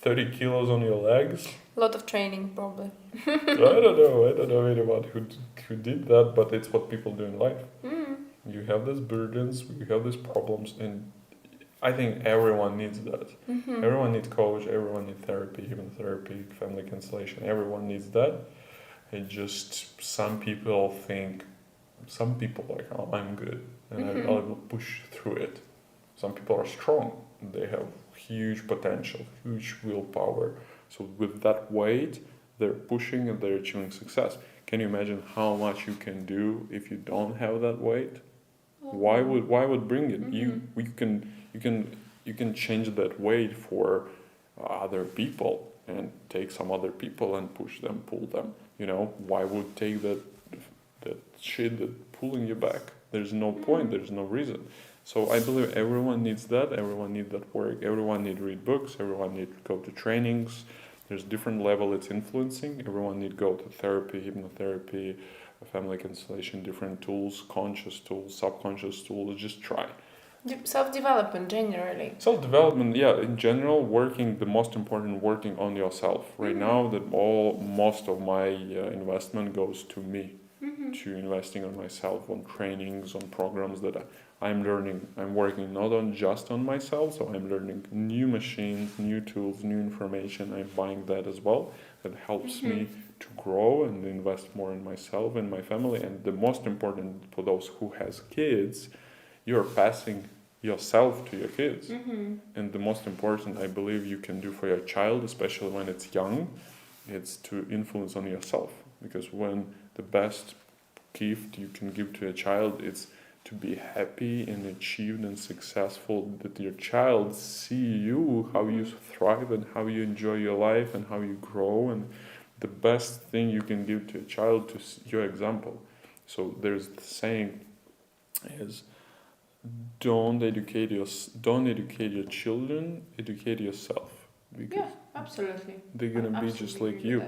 30 kilos on your legs? A lot of training, probably. I don't know anyone who did that, but it's what people do in life. You have these burdens, you have these problems, and I think everyone needs that. Everyone needs coach, everyone needs therapy, even therapy, family constellation, everyone needs that. And just some people like, oh, I'm good, and I will push through it. Some people are strong, they have huge potential, huge willpower. So with that weight, they're pushing and they're achieving success. Can you imagine how much you can do if you don't have that weight? Why would bring it? You can change that weight for other people and take some other people and push them, pull them. Why would take that shit that pulling you back? There's no point. There's no reason. So I believe everyone needs that. Everyone needs that work. Everyone needs to read books. Everyone needs to go to trainings. There's different level it's influencing. Everyone needs to go to therapy, hypnotherapy, family constellation, different tools, conscious tools, subconscious tools. Just try. Self-development generally. Self-development, in general, the most important, working on yourself. Right now, most of my investment goes to me, to investing on myself, on trainings, on programs that I'm learning. I'm working not just on myself, so I'm learning new machines, new tools, new information. I'm buying that as well. That helps me to grow and invest more in myself and my family. And the most important for those who has kids, you're passing yourself to your kids. And the most important, I believe, you can do for your child, especially when it's young, it's to influence on yourself. Because when the best gift you can give to a child, it's to be happy and achieved and successful, that your child see you, how you thrive and how you enjoy your life and how you grow. And the best thing you can give to a child to your example. So there's the saying is, don't educate your children, educate yourself. Because absolutely. They're gonna be just like you.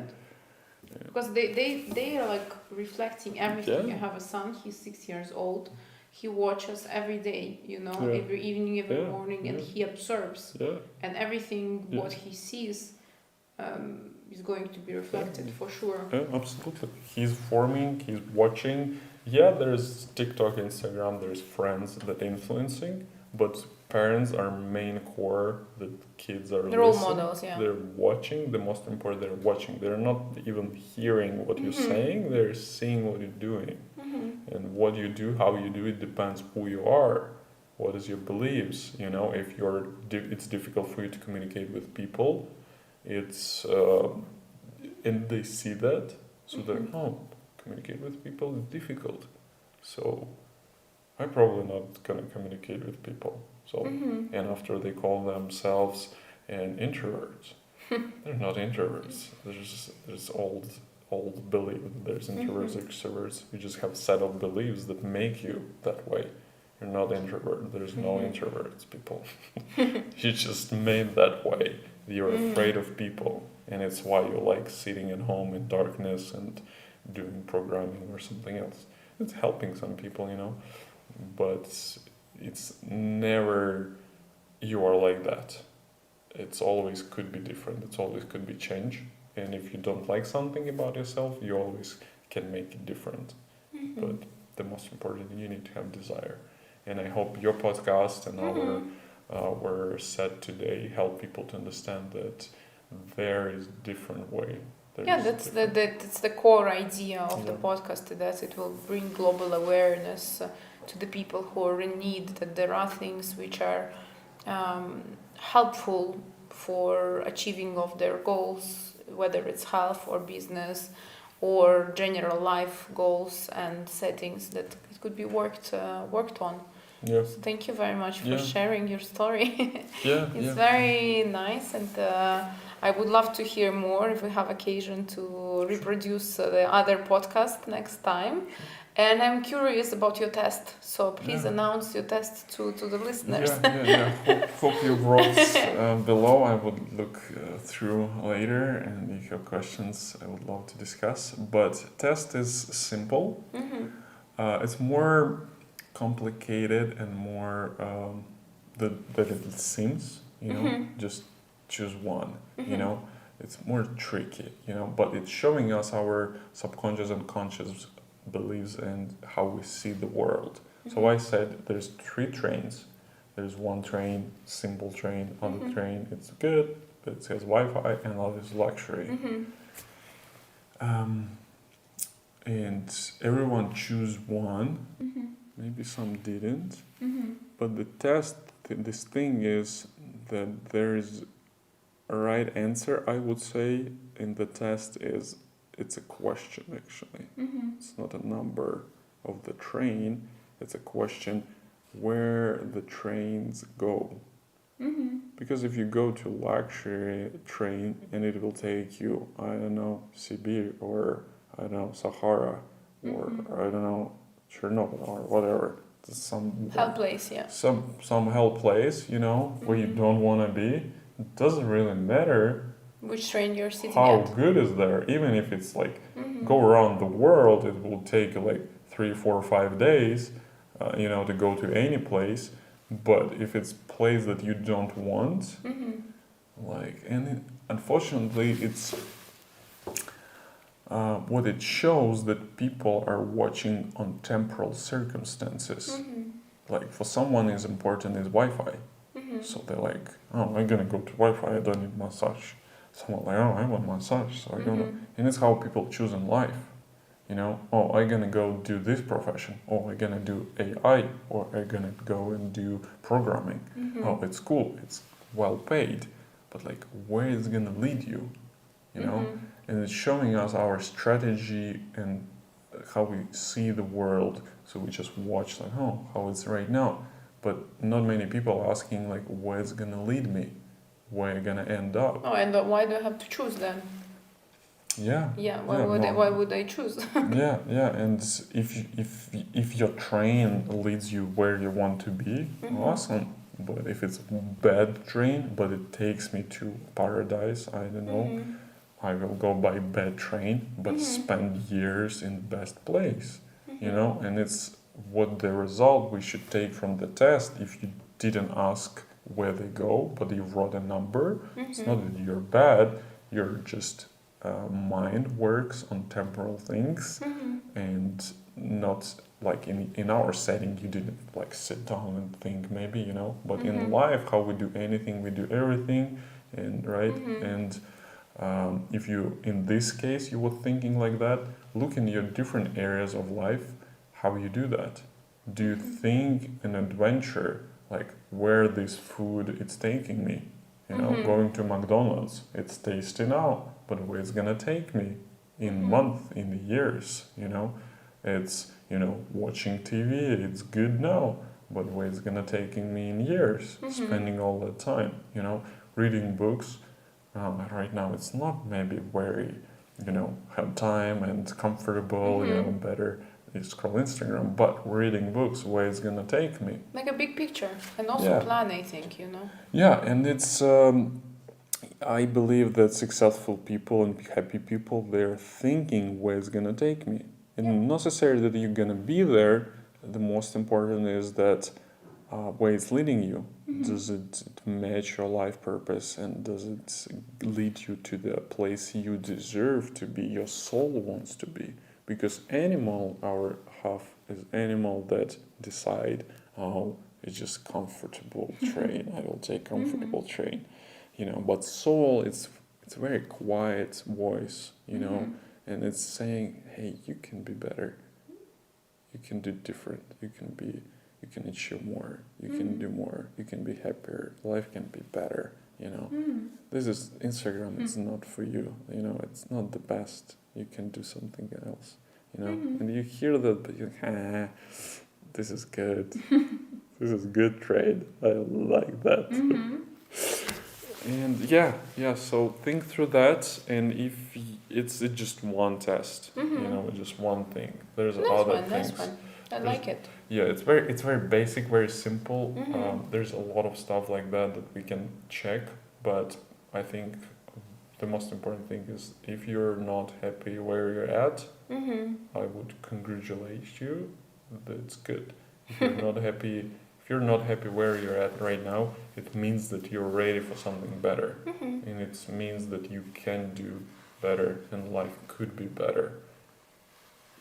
Because they are like reflecting everything. Yeah. I have a son, he's 6 years old. He watches every day, every evening, every morning, and he observes. And everything what he sees is going to be reflected for sure. Yeah, absolutely. He's forming, he's watching. Yeah, there's TikTok, Instagram, there's friends that influencing, but parents are main core that kids are the role models, They're watching, the most important, they're watching. They're not even hearing what you're saying, they're seeing what you're doing. And what you do, how you do it, depends who you are. What is your beliefs? If it's difficult for you to communicate with people, it's and they see that, so they're communicate with people is difficult. So I'm probably not gonna communicate with people. So and after they call themselves an introverts, they're not introverts. There's old belief. There's introverts, extroverts. You just have a set of beliefs that make you that way. You're not introvert. There's no introverts, people. You just made that way. You're afraid of people, and it's why you like sitting at home in darkness and doing programming or something else. It's helping some people, but it's never you are like that. It's always could be different. It's always could be change. And if you don't like something about yourself, you always can make it different. But the most important, you need to have desire. And I hope your podcast and our set today help people to understand that there is different way. That's the core idea of the podcast, that it will bring global awareness to the people who are in need, that there are things which are helpful for achieving of their goals, whether it's health or business or general life goals and settings, that it could be worked on. So thank you very much for sharing your story. It's very nice, and I would love to hear more if we have occasion to reproduce the other podcast next time. And I'm curious about your test, so please Yeah. announce your test to the listeners. Yeah. Hope you wrote below. I would look through later, and if you have questions, I would love to discuss. But test is simple. It's more complicated and more that it seems. Just choose one. It's more tricky. But it's showing us our subconscious and conscious beliefs and how we see the world. So I said there's 3 trains. There's one train, simple train, other train, it's good, but it says Wi-Fi, and other is luxury. And everyone choose one. Maybe some didn't. But the test, this thing is that there is a right answer, I would say, in the test is it's a question, actually. It's not a number of the train. It's a question where the trains go. Because if you go to luxury train and it will take you, I don't know, Siberia or I don't know, Sahara or I don't know, Chernobyl or whatever. Some hell place, yeah. Some hell place, where you don't want to be. It doesn't really matter which train you're sitting how at. good is there. Even if it's like go around the world, it will take like 3, 4, 5 days, to go to any place. But if it's a place that you don't want, unfortunately, it's what it shows that people are watching on temporal circumstances. Like for someone is important is Wi-Fi. So they're like, oh, I'm gonna go to Wi-Fi, I don't need massage. Someone like, oh, I want massage, so I go. And it's how people choose in life. Oh, I'm gonna go do this profession, or I'm gonna do AI, or I'm gonna go and do programming. Oh, it's cool, it's well paid, but like, where is it gonna lead you? And it's showing us our strategy and how we see the world. So we just watch like, oh, how it's right now. But not many people are asking like, where it's gonna lead me? Where I'm gonna end up? Oh, and why do I have to choose then? Yeah. Why would I choose? Yeah. And if your train leads you where you want to be, awesome. But if it's bad train, but it takes me to paradise, I don't know. I will go by bad train, but spend years in best place, and it's what the result we should take from the test. If you didn't ask where they go, but you wrote a number, it's not that you're bad, you're just mind works on temporal things, and not like in our setting, you didn't like sit down and think maybe, but in life, how we do anything, we do everything, and right, and if you, in this case, you were thinking like that, look in your different areas of life, how you do that. Do you think an adventure, like where this food is taking me? Going to McDonald's, it's tasty now, but where it's gonna take me in months, in years, It's, watching TV, it's good now, but where it's gonna take me in years, spending all that time, reading books. Right now it's not maybe very, have time and comfortable, better you scroll Instagram, but reading books, where it's gonna take me. Like a big picture, and also plan, I think, Yeah, and it's, I believe that successful people and happy people, they're thinking where it's gonna take me. And not necessarily that you're gonna be there, the most important is that where it's leading you. Does it match your life purpose, and does it lead you to the place you deserve to be, your soul wants to be? Because our half is animal that decide, oh, it's just comfortable train, I will take comfortable train, but soul, it's very quiet voice, and it's saying, hey, you can be better, you can do different, you can achieve more, you can do more, you can be happier, life can be better, This is Instagram, it's not for you, it's not the best, you can do something else, and you hear that, but you this is good, this is good trade, I like that. And so think through that, and it's just one test, you know, just one thing. There's Nice other one, things. nice one. I There's- like it. Yeah, it's very basic, very simple. There's a lot of stuff like that we can check, but I think the most important thing is if you're not happy where you're at, I would congratulate you. That's good. If you're not happy where you're at right now, it means that you're ready for something better, and it means that you can do better, and life could be better.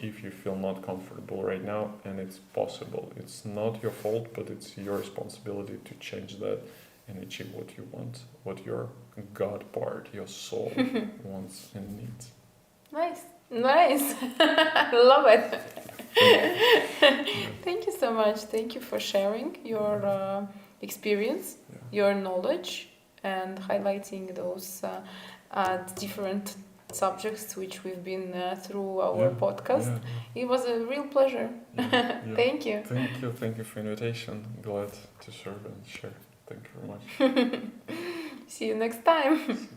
If you feel not comfortable right now, and it's possible. It's not your fault, but it's your responsibility to change that and achieve what you want, what your God part, your soul wants and needs. Nice. Love it. Thank you so much. Thank you for sharing your experience, your knowledge, and highlighting those different subjects which we've been through our podcast. It was a real pleasure. Thank you. Thank you for invitation. Glad to serve and share. Thank you very much. See you next time.